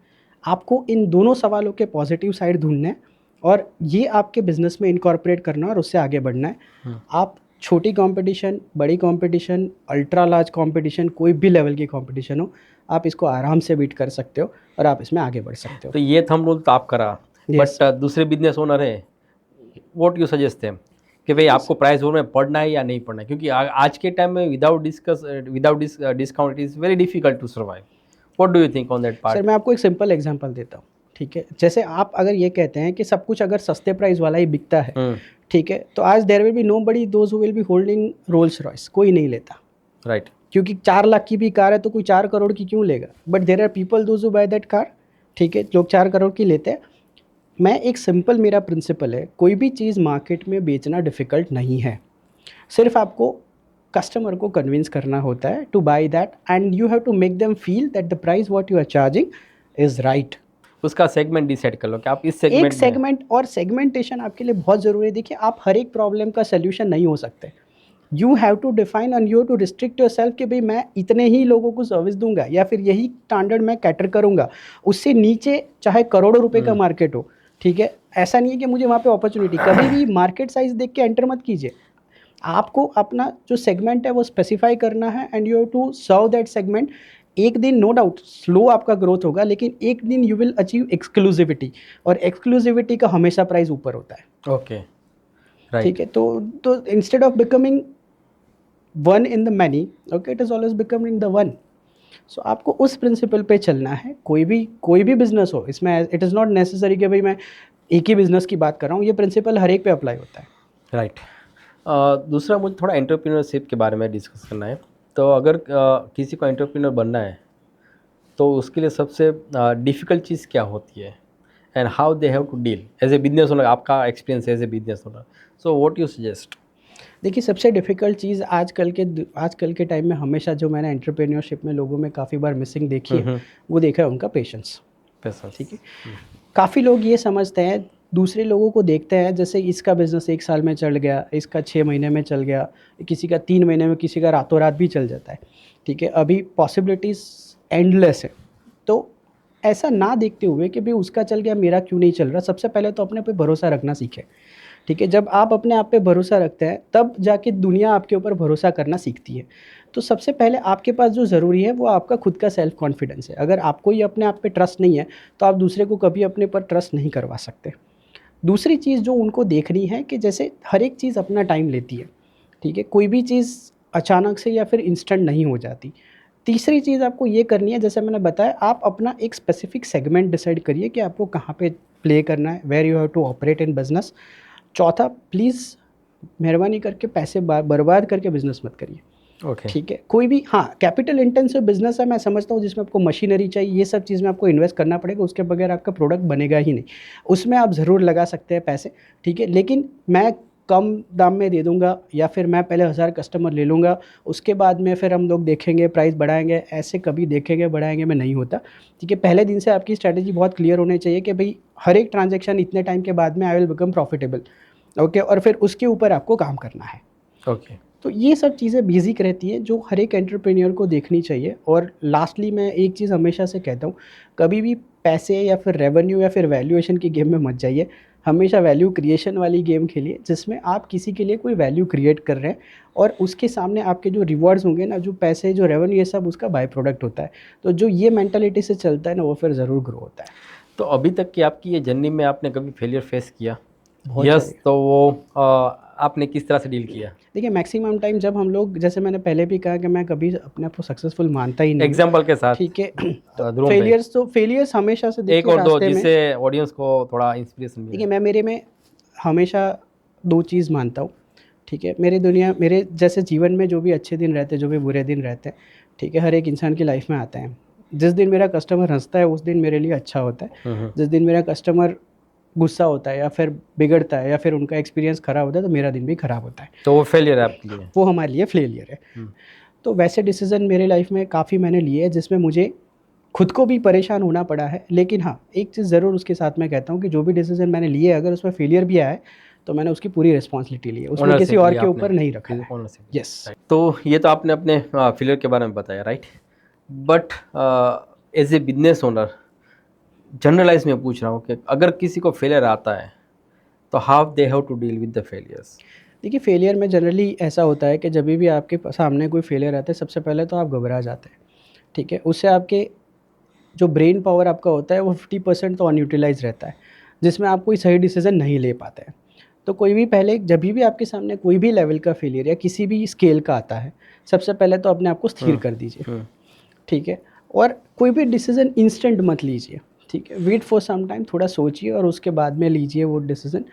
आपको इन दोनों सवालों के पॉजिटिव साइड ढूंढना है और ये आपके बिजनेस में इनकॉर्पोरेट करना है और उससे आगे बढ़ना है। आप छोटी कंपटीशन, बड़ी कंपटीशन, अल्ट्रा लार्ज कंपटीशन, कोई भी लेवल की कंपटीशन हो, आप इसको आराम से बीट कर सकते हो और आप इसमें आगे बढ़ सकते हो। तो ये थंब रूल तो आप करा, Yes. बट दूसरे बिजनेस ओनर है, व्हाट यू सजेस्ट देम कि भाई आपको प्राइस वॉर में पढ़ना है या नहीं पढ़ना है? क्योंकि आज के टाइम में without discount it is very difficult to survive. What do you think on that sir part? मैं आपको एक सिंपल एग्जांपल देता हूँ, ठीक है। जैसे आप अगर ये कहते हैं कि सब कुछ अगर सस्ते प्राइस वाला ही बिकता है, ठीक है, तो आज there will be nobody those who will be holding Rolls Royce, कोई नहीं लेता, राइट। क्योंकि 4 लाख की भी कार है तो कोई 4 करोड़ की क्यों लेगा। But there are people those who buy that car, ठीक है, लोग 4 करोड़ की लेते हैं। मैं एक सिंपल मेरा प्रिंसिपल है, कोई भी चीज़ मार्केट में बेचना डिफ़िकल्ट नहीं है, सिर्फ आपको कस्टमर को कन्विंस करना होता है to buy that and you have to make them feel that the price what you are charging is right. उसका सेगमेंट डिसाइड कर लो कि आप इस एक सेगमेंट में। सेगमेंट और सेगमेंटेशन आपके लिए बहुत ज़रूरी है। देखिए, आप हर एक प्रॉब्लम का सोल्यूशन नहीं हो सकते। You have to define and you have to restrict yourself कि भाई मैं इतने ही लोगों को सर्विस दूंगा या फिर यही स्टैंडर्ड मैं कैटर करूंगा, उससे नीचे चाहे करोड़ों रुपए का मार्केट हो, ठीक है। ऐसा नहीं है कि मुझे वहाँ पे अपॉर्चुनिटी, कभी भी मार्केट साइज देख के एंटर मत कीजिए। आपको अपना जो सेगमेंट है वो स्पेसिफाई करना है and you have to serve that segment. एक दिन नो डाउट स्लो आपका ग्रोथ होगा, लेकिन एक दिन यू विल अचीव एक्सक्लूसिविटी, और एक्सक्लूसिविटी का हमेशा प्राइस ऊपर होता है। ओके। ठीक है, तो instead of becoming one in the many, okay, it is always becoming the one. So आपको उस प्रिंसिपल पे चलना है। कोई भी बिजनेस हो, इसमें इट इज़ नॉट नेसेसरी कि भाई मैं एक ही बिजनेस की बात कर रहा हूँ, ये प्रिंसिपल हर एक पे अप्लाई होता है। राइट। दूसरा मुझे थोड़ा एंटरप्रेन्योरशिप के बारे में डिस्कस करना है। तो अगर किसी को एंटरप्रेन्योर बनना है तो उसके लिए सबसे डिफ़िकल्ट चीज़ क्या होती है, and how they have to deal as a business owner? आपका experience as a business owner, so what you suggest? देखिए, सबसे डिफ़िकल्ट चीज़ आजकल के टाइम में हमेशा जो मैंने एंटरप्रेन्योरशिप में लोगों में काफ़ी बार मिसिंग देखी है, वो देखा है उनका पेशेंस। पेशेंस। ठीक है, काफ़ी लोग ये समझते हैं, दूसरे लोगों को देखते हैं, जैसे इसका बिज़नेस 1 साल में चल गया, इसका 6 महीने में चल गया, किसी का 3 महीने में, किसी का रातों रात भी चल जाता है। ठीक है, अभी पॉसिबिलिटीज़ एंडलेस है। तो ऐसा ना देखते हुए कि भाई उसका चल गया, मेरा क्यों नहीं चल रहा, सबसे पहले तो अपने पे भरोसा रखना सीखें। ठीक है, जब आप अपने आप पे भरोसा रखते हैं, तब जाके दुनिया आपके ऊपर भरोसा करना सीखती है। तो सबसे पहले आपके पास जो ज़रूरी है, वो आपका खुद का सेल्फ कॉन्फिडेंस है। अगर आपको ही अपने आप पे ट्रस्ट नहीं है, तो आप दूसरे को कभी अपने पर ट्रस्ट नहीं करवा सकते। दूसरी चीज़ जो उनको देखनी है कि जैसे हर एक चीज़ अपना टाइम लेती है। ठीक है, कोई भी चीज़ अचानक से या फिर इंस्टेंट नहीं हो जाती। तीसरी चीज़ आपको ये करनी है, जैसे मैंने बताया, आप अपना एक स्पेसिफिक सेगमेंट डिसाइड करिए कि आपको कहाँ पे प्ले करना है, where you have to operate in business. चौथा, प्लीज़ मेहरबानी करके पैसे बर्बाद करके बिजनेस मत करिए। ओके। ठीक है, कोई भी, हाँ, कैपिटल इंटेंसिव बिजनेस है, मैं समझता हूँ, जिसमें आपको मशीनरी चाहिए, ये सब चीज़ में आपको इन्वेस्ट करना पड़ेगा, उसके बगैर आपका प्रोडक्ट बनेगा ही नहीं। उसमें आप ज़रूर लगा सकते हैं पैसे। ठीक है, लेकिन मैं कम दाम में दे दूंगा, या फिर मैं पहले 1000 कस्टमर ले लूँगा, उसके बाद में फिर हम लोग देखेंगे प्राइस बढ़ाएंगे, ऐसे कभी देखेंगे बढ़ाएंगे में नहीं होता। ठीक है, पहले दिन से आपकी स्ट्रैटेजी बहुत क्लियर होनी चाहिए कि भाई हर एक ट्रांजेक्शन इतने टाइम के बाद में I will become profitable. Okay, और फिर उसके ऊपर आपको काम करना है। ओके। तो ये सब चीज़ें बेसिक रहती हैं जो हर एक एंटरप्रेन्योर को देखनी चाहिए। और लास्टली मैं एक चीज़ हमेशा से कहता हूँ, कभी भी पैसे या फिर रेवेन्यू या फिर वैल्यूएशन की गेम में मत जाइए। हमेशा वैल्यू क्रिएशन वाली गेम खेलिए, जिसमें आप किसी के लिए कोई वैल्यू क्रिएट कर रहे हैं, और उसके सामने आपके जो रिवॉर्ड्स होंगे ना, जो पैसे, जो रेवेन्यू, ये सब उसका बाय प्रोडक्ट होता है। तो जो ये मेंटालिटी से चलता है ना, वो फिर ज़रूर ग्रो होता है। तो अभी तक की आपकी ये जर्नी में आपने कभी फेलियर फेस किया? बहुत यस, सारे। तो वो आपने किस तरह से डील किया? देखिए, मैक्सिमम टाइम जब हम लोग, जैसे मैंने पहले भी कहा कि मैं कभी अपने आप को सक्सेसफुल मानता ही नहीं हूँ। एग्जाम्पल के साथ। ठीक है, तो ध्रुव भाई, फेलियर्स हमेशा से एक देखिए और दो रास्ते में। जिससे ऑडियंस को थोड़ा इंस्पिरेशन मिले। देखिए, मैं मेरे में हमेशा 2 चीज़ मानता हूँ। ठीक है, मेरे जैसे जीवन में जो भी अच्छे दिन रहते हैं, जो भी बुरे दिन रहते हैं, ठीक है, हर एक इंसान की लाइफ में आते हैं। जिस दिन मेरा कस्टमर हंसता है, उस दिन मेरे लिए अच्छा होता है। जिस दिन मेरा कस्टमर गुस्सा होता है या फिर बिगड़ता है या फिर उनका एक्सपीरियंस ख़राब होता है, तो मेरा दिन भी ख़राब होता है। तो वो फेलियर है आपके लिए? वो हमारे लिए फेलियर है। तो वैसे डिसीज़न मेरे लाइफ में काफ़ी मैंने लिए हैं, जिसमें मुझे खुद को भी परेशान होना पड़ा है। लेकिन हाँ, एक चीज़ ज़रूर उसके साथ मैं कहता हूँ कि जो भी डिसीज़न मैंने लिए, अगर उसमें फेलियर भी आया है, तो मैंने उसकी पूरी रिस्पॉन्सिबिलिटी ली है, उसमें किसी ओनरशिप और लिया के आपने? ऊपर नहीं रखा है। ओनरशिप। यस। तो ये तो आपने अपने फेलियर के बारे में बताया, right? But as a business owner, generalise में पूछ रहा हूँ कि अगर किसी को फेलियर आता है तो how they have to deal with the failures? देखिए, फेलियर में जनरली ऐसा होता है कि जब भी आपके सामने कोई फेलियर आता है, सबसे पहले तो आप घबरा जाते हैं। ठीक है, उससे आपके जो ब्रेन पावर आपका होता है, वो 50% तो अनयूटिलाइज रहता है, जिसमें आप कोई सही डिसीज़न नहीं ले पाते हैं। तो कोई भी पहले, जब भी आपके सामने कोई भी लेवल का फेलियर या किसी भी स्केल का आता है, सबसे पहले तो अपने आप को स्थिर कर दीजिए। ठीक है, और कोई भी डिसीज़न इंस्टेंट मत लीजिए। ठीक है, वेट फॉर सम टाइम, थोड़ा सोचिए और उसके बाद में लीजिए वो डिसीज़न।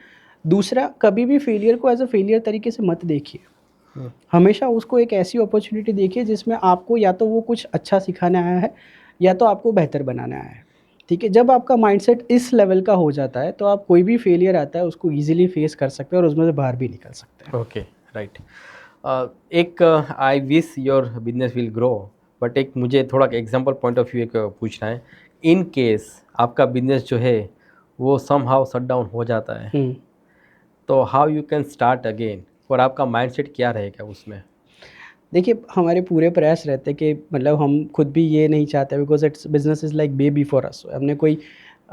दूसरा, कभी भी फेलियर को एज अ फेलियर तरीके से मत देखिए। हमेशा उसको एक ऐसी अपॉर्चुनिटी देखिए जिसमें आपको या तो वो कुछ अच्छा सिखाने आया है, या तो आपको बेहतर बनाने आया है। ठीक है, जब आपका माइंडसेट इस लेवल का हो जाता है, तो आप कोई भी फेलियर आता है उसको ईजिली फेस कर सकते हैं और उसमें से बाहर भी निकल सकते हैं। Okay, right. एक I wish your business will grow, but एक मुझे थोड़ा एग्जांपल पॉइंट ऑफ व्यू एक पूछना है। इन केस आपका बिजनेस जो है वो समहाउ शट डाउन हो जाता है, तो how you can start again, और आपका माइंडसेट क्या रहेगा उसमें? देखिए, हमारे पूरे प्रयास रहते हैं कि मतलब हम खुद भी ये नहीं चाहते, because it's business is like baby for us. हमने कोई,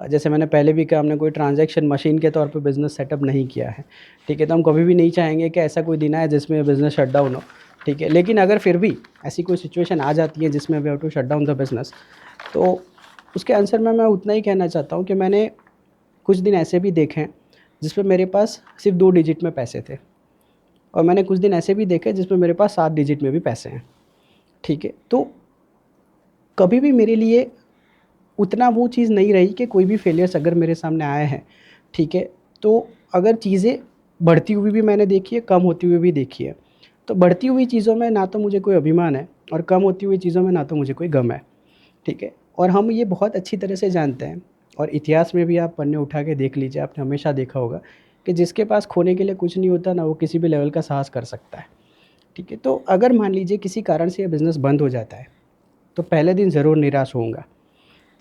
जैसे मैंने पहले भी कहा, हमने कोई ट्रांजैक्शन मशीन के तौर पे बिज़नेस सेटअप नहीं किया है। ठीक है, तो हम कभी भी नहीं चाहेंगे कि ऐसा कोई दिन आए जिसमें बिज़नेस शट डाउन हो। ठीक है, लेकिन अगर फिर भी ऐसी कोई सिचुएशन आ जाती है जिसमें we have to shut down the business, तो उसके आंसर में मैं उतना ही कहना चाहता हूँ कि मैंने कुछ दिन ऐसे भी देखे हैं जिस पे मेरे पास सिर्फ 2 डिजिट में पैसे थे, और मैंने कुछ दिन ऐसे भी देखे जिसमें मेरे पास 7 डिजिट में भी पैसे हैं, ठीक है। तो कभी भी मेरे लिए उतना वो चीज़ नहीं रही कि कोई भी फेलियर्स अगर मेरे सामने आए हैं, ठीक है, तो अगर चीज़ें बढ़ती हुई भी मैंने देखी है, कम होती हुई भी देखी है। तो बढ़ती हुई चीज़ों में ना तो मुझे कोई अभिमान है, और कम होती हुई चीज़ों में ना तो मुझे कोई गम है, ठीक है। और हम ये बहुत अच्छी तरह से जानते हैं, और इतिहास में भी आप पन्ने उठा के देख लीजिए, आपने हमेशा देखा होगा कि जिसके पास खोने के लिए कुछ नहीं होता ना, वो किसी भी लेवल का साहस कर सकता है, ठीक है। तो अगर मान लीजिए किसी कारण से ये बिज़नेस बंद हो जाता है, तो पहले दिन ज़रूर निराश होऊंगा,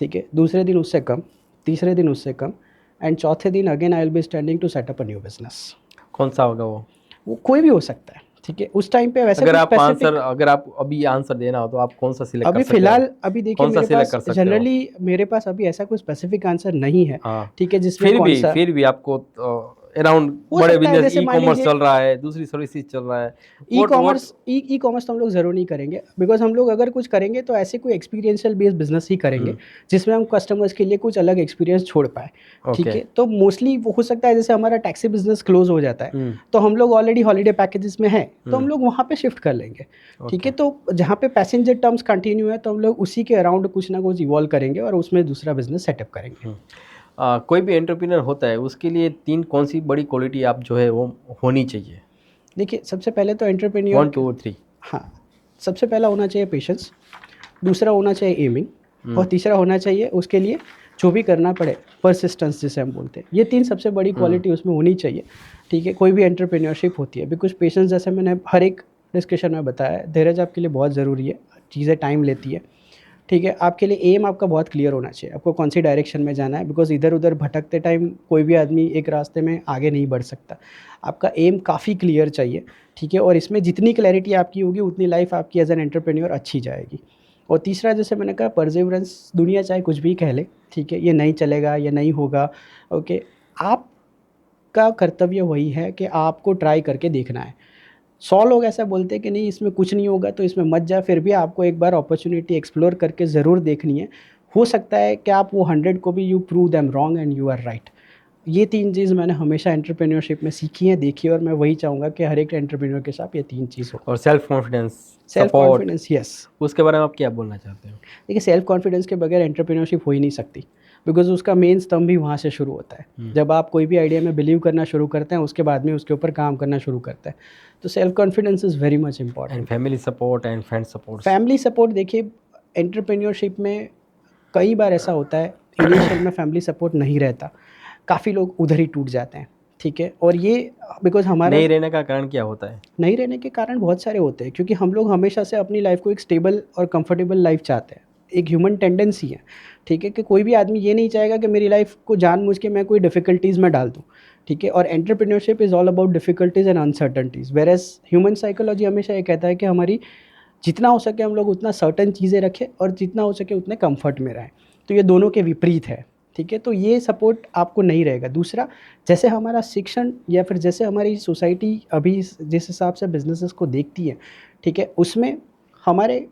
ठीक है, दूसरे दिन उससे कम, तीसरे दिन उससे कम, एंड चौथे दिन again I will be standing to set up a new business. कौन सा होगा वो कोई भी हो सकता है, ठीक है। उस टाइम पे वैसे अगर आप अभी आंसर देना हो तो आप कौन सा सिलेक्ट कर अभी सकते हो? फिलहाल अभी देखिए कौन सा मेरे सिलेक्ट पास कर सकते हो? जनरली मेरे पास अभी ऐसा कोई स्पेसिफिक आंसर नहीं है, हाँ, ठीक है, जिसमें कौन सा फिर भी आपको अराउंड हो बड़े सकता है। बिजनेस, जैसे ई मान कॉमर्स लीजिए चल रहा है, दूसरी सर्विसेज चल रहा है, ई व्हाट कॉमर्स ई कॉमर्स तो हम लोग ज़रूर नहीं करेंगे, बिकॉज हम लोग अगर कुछ करेंगे तो ऐसे कोई एक्सपीरियंशियल बेस्ड बिजनेस ही करेंगे जिसमें हम कस्टमर्स के लिए कुछ अलग एक्सपीरियंस छोड़ पाए, ठीक ओके। है। तो मोस्टली वो हो सकता है जैसे हमारा टैक्सी बिजनेस क्लोज हो जाता है, तो हम लोग ऑलरेडी हॉलीडे पैकेजेस में हैं, तो हम लोग वहाँ पे शिफ्ट कर लेंगे, ठीक है। तो जहाँ पे पैसेंजर टर्म्स कंटिन्यू है तो हम लोग उसी के अराउंड कुछ ना कुछ इवॉल्व करेंगे और उसमें दूसरा बिजनेस सेटअप करेंगे। कोई भी एंटरप्रेन्योर होता है उसके लिए 3 कौन सी बड़ी क्वालिटी आप जो है वो होनी चाहिए? देखिए सबसे पहले तो एंटरप्रेन्योर 1 2 और 3। हाँ, सबसे पहला होना चाहिए पेशेंस, दूसरा होना चाहिए एमिंग, और तीसरा होना चाहिए उसके लिए जो भी करना पड़े परसिस्टेंस जिसे हम बोलते हैं। ये 3 सबसे बड़ी क्वालिटी उसमें होनी चाहिए, ठीक है, कोई भी एंटरप्रेन्योरशिप होती है। बिकॉज पेशेंस जैसे मैंने हर एक डिस्कशन में बताया है, धैर्य आपके लिए बहुत ज़रूरी है, चीज़ें टाइम लेती है, ठीक है। आपके लिए एम आपका बहुत क्लियर होना चाहिए, आपको कौन सी डायरेक्शन में जाना है, बिकॉज इधर उधर भटकते टाइम कोई भी आदमी एक रास्ते में आगे नहीं बढ़ सकता। आपका एम काफ़ी क्लियर चाहिए, ठीक है, और इसमें जितनी क्लैरिटी आपकी होगी उतनी लाइफ आपकी एज एन एंटरप्रेन्योर अच्छी जाएगी। और तीसरा जैसे मैंने कहा परसिवरेंस, दुनिया चाहे कुछ भी कह ले, ठीक है, ये नहीं चलेगा, ये नहीं होगा, ओके, आपका कर्तव्य वही है कि आपको ट्राई करके देखना है। 100 लोग ऐसा बोलते हैं कि नहीं इसमें कुछ नहीं होगा तो इसमें मत जा, फिर भी आपको एक बार अपॉर्चुनिटी एक्सप्लोर करके ज़रूर देखनी है। हो सकता है कि आप वो 100 को भी you prove them wrong and you are right. ये 3 चीज़ मैंने हमेशा एंटरप्रेन्योरशिप में सीखी है, देखी है, और मैं वही चाहूँगा कि हर एक एंटरप्रेन्योर के साथ ये 3 चीज़ हो। और self confidence, self support, confidence, yes. उसके बारे में आप क्या बोलना चाहते हो? देखिए सेल्फ कॉन्फिडेंस के बगैर एंटरप्रेन्योरशिप हो ही नहीं सकती, बिकॉज उसका मेन स्तंभ भी वहाँ से शुरू होता है। जब आप कोई भी आइडिया में बिलीव करना शुरू करते हैं उसके बाद में उसके ऊपर काम करना शुरू करते हैं, तो self confidence is very much and important. Family support and friend support. Family support, देखिए एंटरप्रेन्योरशिप में कई बार ऐसा होता है इनिशियल में फैमिली सपोर्ट नहीं रहता, काफ़ी लोग उधर ही टूट जाते हैं, ठीक है। और ये बिकॉज हमारा नहीं रहने का कारण क्या होता है? नहीं रहने के कारण बहुत सारे होते हैं, क्योंकि हम लोग हमेशा से अपनी लाइफ को एक स्टेबल और कंफर्टेबल लाइफ चाहते हैं, एक ह्यूमन टेंडेंसी है, ठीक है, कि कोई भी आदमी ये नहीं चाहेगा कि मेरी लाइफ को जानबूझ के मैं कोई डिफ़िकल्टीज़ में डाल दूँ, ठीक है। और entrepreneurship is all about difficulties and uncertainties, whereas human ह्यूमन साइकोलॉजी हमेशा ये कहता है कि हमारी जितना हो सके हम लोग उतना सर्टन चीज़ें रखें और जितना हो सके उतने कंफर्ट में रहें। तो ये दोनों के विपरीत है, ठीक है। तो ये सपोर्ट आपको नहीं रहेगा। दूसरा, जैसे हमारा शिक्षण या फिर जैसे हमारी सोसाइटी अभी जिस हिसाब से बिजनेसेस को देखती है, ठीक है, उसमें हमारे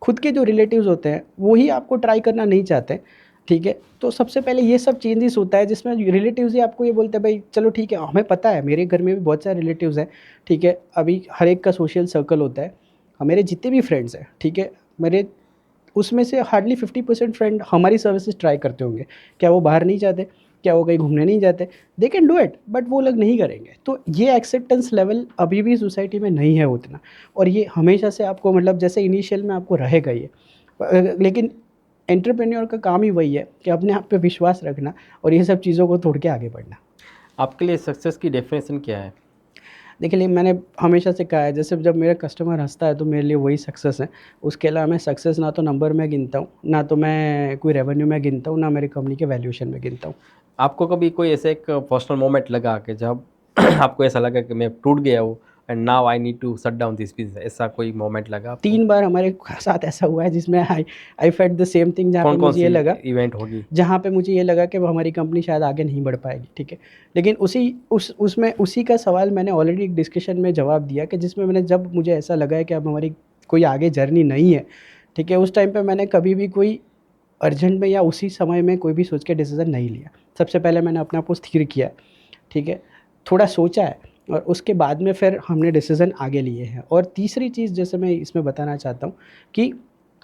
खुद के जो रिलेटिव्स होते हैं वही आपको ट्राई करना नहीं चाहते, ठीक है। तो सबसे पहले ये सब चेंजेस होता है जिसमें रिलेटिव्स ही आपको ये बोलते हैं भाई चलो ठीक है, हमें पता है, मेरे घर में भी बहुत सारे रिलेटिव्स हैं, ठीक है, अभी हर एक का सोशल सर्कल होता है, मेरे जितने भी फ्रेंड्स हैं, ठीक है, मेरे उसमें से हार्डली 50% फ्रेंड हमारी सर्विसेज ट्राई करते होंगे। क्या वो बाहर नहीं जाते? क्या वो कहीं घूमने नहीं जाते? They can do it, but वो लोग नहीं करेंगे। तो ये एक्सेप्टेंस लेवल अभी भी सोसाइटी में नहीं है उतना, और ये हमेशा से आपको मतलब जैसे इनिशियल में आपको रहेगा ये, लेकिन एंटरप्रेन्योर का काम ही वही है कि अपने आप पे विश्वास रखना और ये सब चीज़ों को तोड़ के आगे बढ़ना। आपके लिए सक्सेस की डेफिनेशन क्या है? देखिए मैंने हमेशा से कहा है, जैसे जब मेरा कस्टमर हंसता है तो मेरे लिए वही सक्सेस है। उसके अलावा मैं सक्सेस ना तो नंबर में गिनता हूँ, ना तो मैं कोई रेवेन्यू में गिनता हूँ, ना मेरी कंपनी के वैल्यूएशन में गिनता हूँ। आपको कभी कोई ऐसे एक पर्सनल मोमेंट लगा कि जब आपको ऐसा लगा कि मैं टूट गया हूँ and now I need to shut down this business, ऐसा कोई मोमेंट लगा आपको? 3 बार हमारे साथ ऐसा हुआ है जिसमें I felt the same thing, जहाँ पे कौन कौन मुझे ये सी लगा इवेंट होगी? जहाँ पे मुझे ये लगा कि हमारी कंपनी शायद आगे नहीं बढ़ पाएगी, ठीक है। लेकिन उसमें उसी का सवाल मैंने ऑलरेडी एक डिस्कशन में जवाब दिया कि जिसमें मैंने, जब मुझे ऐसा लगा है कि अब हमारी कोई आगे जर्नी नहीं है, ठीक है, उस टाइम पे मैंने कभी भी कोई अर्जेंट में या उसी समय में कोई भी सोच के डिसीज़न नहीं लिया। सबसे पहले मैंने अपने आप को स्थिर किया, ठीक है, थोड़ा सोचा है और उसके बाद में फिर हमने डिसीज़न आगे लिए हैं। और तीसरी चीज़ जैसे मैं इसमें बताना चाहता हूँ कि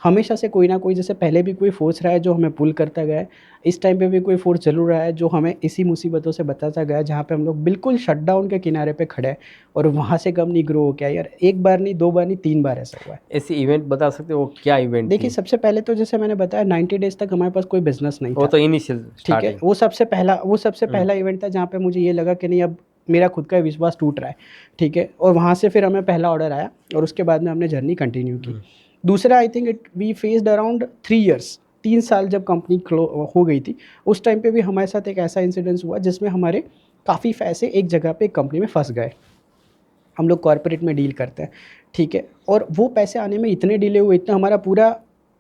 हमेशा से कोई ना कोई, जैसे पहले भी कोई फ़ोर्स रहा है जो हमें पुल करता गया है, इस टाइम पे भी कोई फ़ोर्स ज़रूर रहा है जो हमें इसी मुसीबतों से बचाता गया है, जहाँ पे हम लोग बिल्कुल शटडाउन के किनारे पे खड़े हैं और वहाँ से कम नहीं ग्रो हो के आए यार। 1 बार नहीं, 2 बार नहीं, 3 बार ऐसा हुआ है। ऐसी इवेंट बता सकते हो, वो क्या इवेंट देखिए, थी? सबसे पहले तो जैसे मैंने बताया 90 डेज़ तक हमारे पास कोई बिज़नेस नहीं वो था, तो इनिशियल ठीक है? स्टार्टिंग। वो सबसे पहला इवेंट था जहाँ पे मुझे ये लगा कि नहीं, अब मेरा खुद का विश्वास टूट रहा है, ठीक है? और वहाँ से फिर हमें पहला ऑर्डर आया और उसके बाद में हमने जर्नी कंटिन्यू की। दूसरा, I think it we faced around 3 years, 3 साल जब कंपनी हो गई थी, उस टाइम पे भी हमारे साथ एक ऐसा इंसिडेंस हुआ जिसमें हमारे काफ़ी पैसे एक जगह पे एक कंपनी में फँस गए। हम लोग कॉर्पोरेट में डील करते हैं, ठीक है? और वो पैसे आने में इतने डिले हुए, इतना हमारा पूरा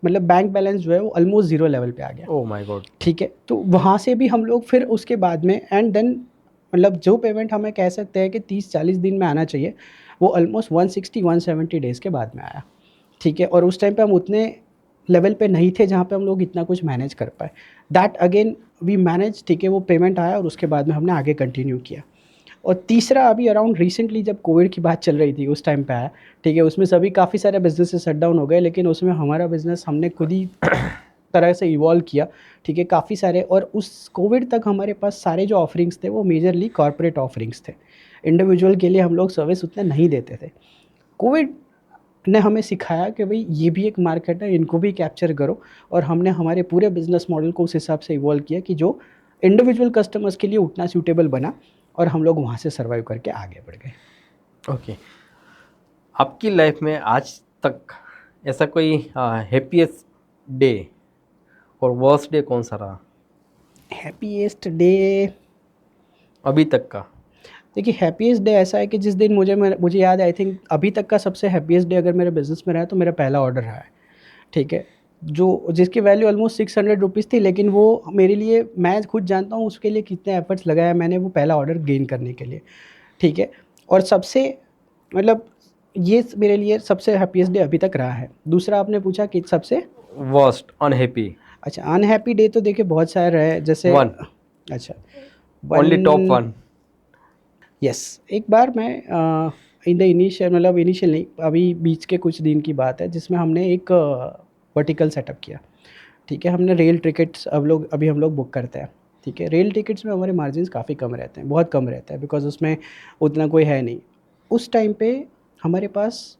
मतलब बैंक बैलेंस जो है वो ऑलमोस्ट ज़ीरो लेवल पे आ गया। Oh my God! ठीक है, तो वहाँ से भी हम लोग फिर उसके बाद में एंड देन मतलब जो पेमेंट हमें कह सकते हैं कि 30-40 दिन में आना चाहिए, वो ऑलमोस्ट 160-170 डेज़ के बाद में आया, ठीक है? और उस टाइम पे हम उतने लेवल पे नहीं थे जहाँ पे हम लोग इतना कुछ मैनेज कर पाएँ। दैट अगेन वी मैनेज, ठीक है? वो पेमेंट आया और उसके बाद में हमने आगे कंटिन्यू किया। और तीसरा, अभी अराउंड रिसेंटली जब कोविड की बात चल रही थी उस टाइम पे आया, ठीक है? उसमें सभी काफ़ी सारे बिज़नेसेस शट डाउन हो गए, लेकिन उसमें हमारा बिज़नेस हमने खुद ही तरह से इवॉल्व किया, ठीक है? काफ़ी सारे, और उस कोविड तक हमारे पास सारे जो ऑफरिंग्स थे वो मेजरली कॉर्पोरेट ऑफरिंग्स थे। इंडिविजुअल के लिए हम लोग सर्विस उतने नहीं देते थे। कोविड ने हमें सिखाया कि भई ये भी एक मार्केट है, इनको भी कैप्चर करो, और हमने हमारे पूरे बिज़नेस मॉडल को उस हिसाब से इवॉल्व किया कि जो इंडिविजुअल कस्टमर्स के लिए उतना सूटेबल बना और हम लोग वहाँ से सर्वाइव करके आगे बढ़ गए। ओके, आपकी लाइफ में आज तक ऐसा कोई हैप्पीएस्ट डे और वर्स्ट डे कौन सा रहा हैप्पीएस्ट डे, अभी तक का? देखिए हैप्पीएस्ट डे ऐसा है कि जिस दिन मुझे याद है, आई थिंक अभी तक का सबसे हैप्पीएस्ट डे अगर मेरे बिज़नेस में रहा है तो मेरा पहला ऑर्डर रहा है, ठीक है? जो जिसकी वैल्यू ऑलमोस्ट 600 रुपीज़ थी, लेकिन वो मेरे लिए, मैं खुद जानता हूँ उसके लिए कितने एफर्ट्स लगाया मैंने वो पहला ऑर्डर गेन करने के लिए, ठीक है? और सबसे मतलब ये मेरे लिए सबसे हैप्पीएस्ट डे अभी तक रहा है। दूसरा आपने पूछा कि सबसे, वर्स्ट अनहैप्पी? अच्छा, अनहैप्पी डे तो देखिए बहुत सारे रहे, जैसे वन, अच्छा, only top one, one. Yes, एक बार मैं इन द इनिशियल, मतलब इनिशियल नहीं, अभी बीच के कुछ दिन की बात है जिसमें हमने एक वर्टिकल सेटअप किया, ठीक है? हमने रेल टिकट्स अभी हम लोग बुक करते हैं, ठीक है? रेल टिकट्स में हमारे मार्जिन्स काफ़ी कम रहते हैं, बहुत कम रहते हैं, बिकॉज़ उसमें उतना कोई है नहीं। उस टाइम पे हमारे पास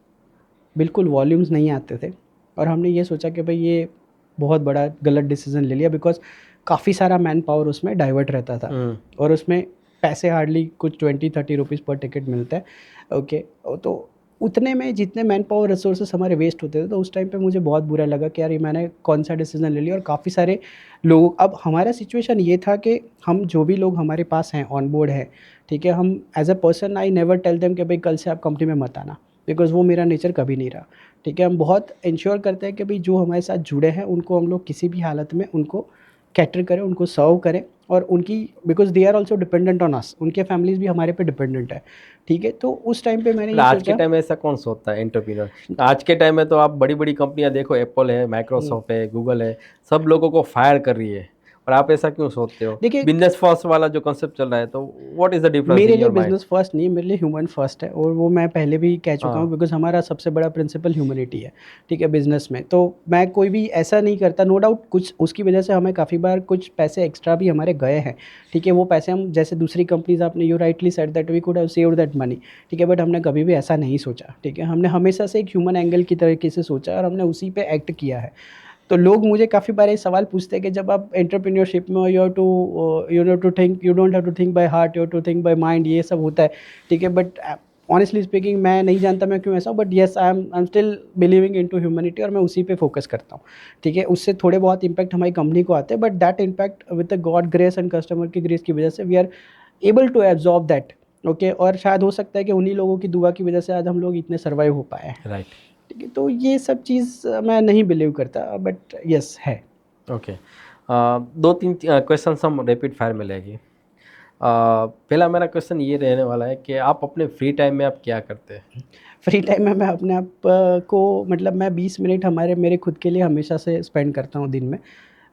बिल्कुल वॉल्यूम्स नहीं आते थे और हमने ये सोचा कि भाई ये बहुत बड़ा गलत डिसीज़न ले लिया, बिकॉज़ काफ़ी सारा मैन पावर उसमें डाइवर्ट रहता था और उसमें पैसे हार्डली कुछ 20-30 रुपीज़ पर टिकट मिलता है, ओके? तो उतने में जितने मैन पावर रिसोर्सेस हमारे वेस्ट होते थे, तो उस टाइम पे मुझे बहुत बुरा लगा कि यार ये मैंने कौन-सा डिसीज़न ले लिया। और काफ़ी सारे लोग, अब हमारा सिचुएशन ये था कि हम जो भी लोग हमारे पास हैं, ऑन बोर्ड हैं, ठीक है? हम as a person I never tell them कि भाई कल से आप कंपनी में मत आना, बिकॉज़ वो मेरा नेचर कभी नहीं रहा, ठीक है? हम बहुत इंश्योर करते हैं कि भाई जो हमारे साथ जुड़े हैं उनको हम लोग किसी भी हालत में उनको कैटर करें, उनको सर्व करें, और उनकी, because they are also dependent on us, उनके फैमिलीज़ भी हमारे पे डिपेंडेंट है, ठीक है? तो उस टाइम पे मैंने बट ये आज के सोचा। टाइम में ऐसा कौन सोचता है एंटरप्रेन्योर? आज के टाइम में तो आप बड़ी बड़ी कंपनियां देखो, एप्पल है, माइक्रोसॉफ्ट है, गूगल है, सब लोगों को फायर कर रही है। और आप ऐसा क्यों सोचते हो? देखिए, बिजनेस फर्स्ट वाला जो कंसेप्ट चल रहा है, तो व्हाट इज द डिफरेंस मेरे इन लिए योर माइंड? बिज़नेस फर्स्ट नहीं, मेरे लिए ह्यूमन फर्स्ट है, और वो मैं पहले भी कह चुका हूँ, हाँ। बिकॉज़ हमारा सबसे बड़ा प्रिंसिपल ह्यूमैनिटी है, ठीक है? बिज़नेस में तो मैं कोई भी ऐसा नहीं करता, नो डाउट कुछ उसकी वजह से हमें काफ़ी बार कुछ पैसे एक्स्ट्रा भी हमारे गए हैं, ठीक है? वो पैसे हम, जैसे दूसरी कंपनीज़, आपने you rightly said that we could have saved that money, ठीक है? बट हमने कभी भी ऐसा नहीं सोचा, ठीक है? हमने हमेशा से एक ह्यूमन एंगल की तरीके से सोचा और हमने उसी पे एक्ट किया है। तो लोग मुझे काफ़ी बार ये सवाल पूछते हैं कि जब आप एंटरप्रेन्योरशिप में हो, you have to think, you don't have to think by heart, you have to think by mind, ये सब होता है, ठीक है? बट ऑनेस्टली स्पीकिंग मैं नहीं जानता मैं क्यों ऐसा हूँ, but yes I am still believing into humanity, और मैं उसी पे फोकस करता हूँ, ठीक है? उससे थोड़े बहुत इम्पैक्ट हमारी कंपनी को आते हैं, but that impact with the God grace and customer की ग्रेस की वजह से we are able to absorb that, okay? और शायद हो सकता है कि उन्हीं लोगों की दुआ की वजह से आज हम लोग इतने सर्वाइव हो पाए हैं, राइट। ठीक है? तो ये सब चीज़ मैं नहीं बिलीव करता, बट यस है। ओके, दो तीन क्वेश्चन हम रैपिड फायर में लेंगे। पहला मेरा क्वेश्चन ये रहने वाला है कि आप अपने फ्री टाइम में आप क्या करते हैं? फ्री टाइम में मैं अपने आप को, मतलब मैं 20 मिनट मेरे खुद के लिए हमेशा से स्पेंड करता हूँ दिन में।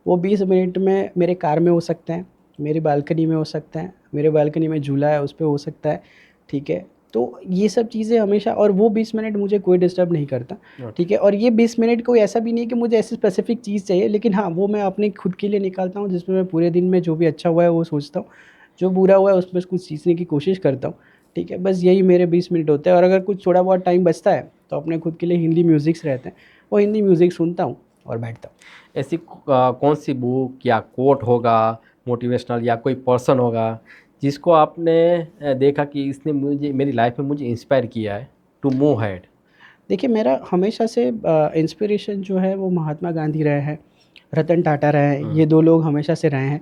वो 20 मिनट में मेरे कार में हो सकते हैं, मेरी बालकनी में हो सकता है, मेरे बालकनी में झूला है उस पे हो सकता है, ठीक है। तो ये सब चीज़ें हमेशा, और वो 20 मिनट मुझे कोई डिस्टर्ब नहीं करता, ठीक है। और ये 20 मिनट कोई ऐसा भी नहीं है कि मुझे ऐसी स्पेसिफिक चीज़ चाहिए, लेकिन हाँ, वो मैं अपने खुद के लिए निकालता हूँ जिसमें मैं पूरे दिन में जो भी अच्छा हुआ है वो सोचता हूँ, जो बुरा हुआ है उसमें कुछ सीखने की कोशिश करता हूँ, ठीक है। बस यही मेरे 20 मिनट होते हैं। और अगर कुछ थोड़ा बहुत टाइम बचता है तो अपने खुद के लिए हिंदी म्यूज़िक्स रहते हैं, वो हिंदी म्यूज़िक सुनता हूँ और बैठता हूँ। ऐसी कौन सी बुक या कोट होगा मोटिवेशनल, या कोई पर्सन होगा जिसको आपने देखा कि इसने मुझे मेरी लाइफ में मुझे इंस्पायर किया है टू मूव हैड? देखिए, मेरा हमेशा से इंस्पिरेशन जो है वो महात्मा गांधी रहे हैं, रतन टाटा रहे हैं, ये 2 लोग हमेशा से रहे हैं,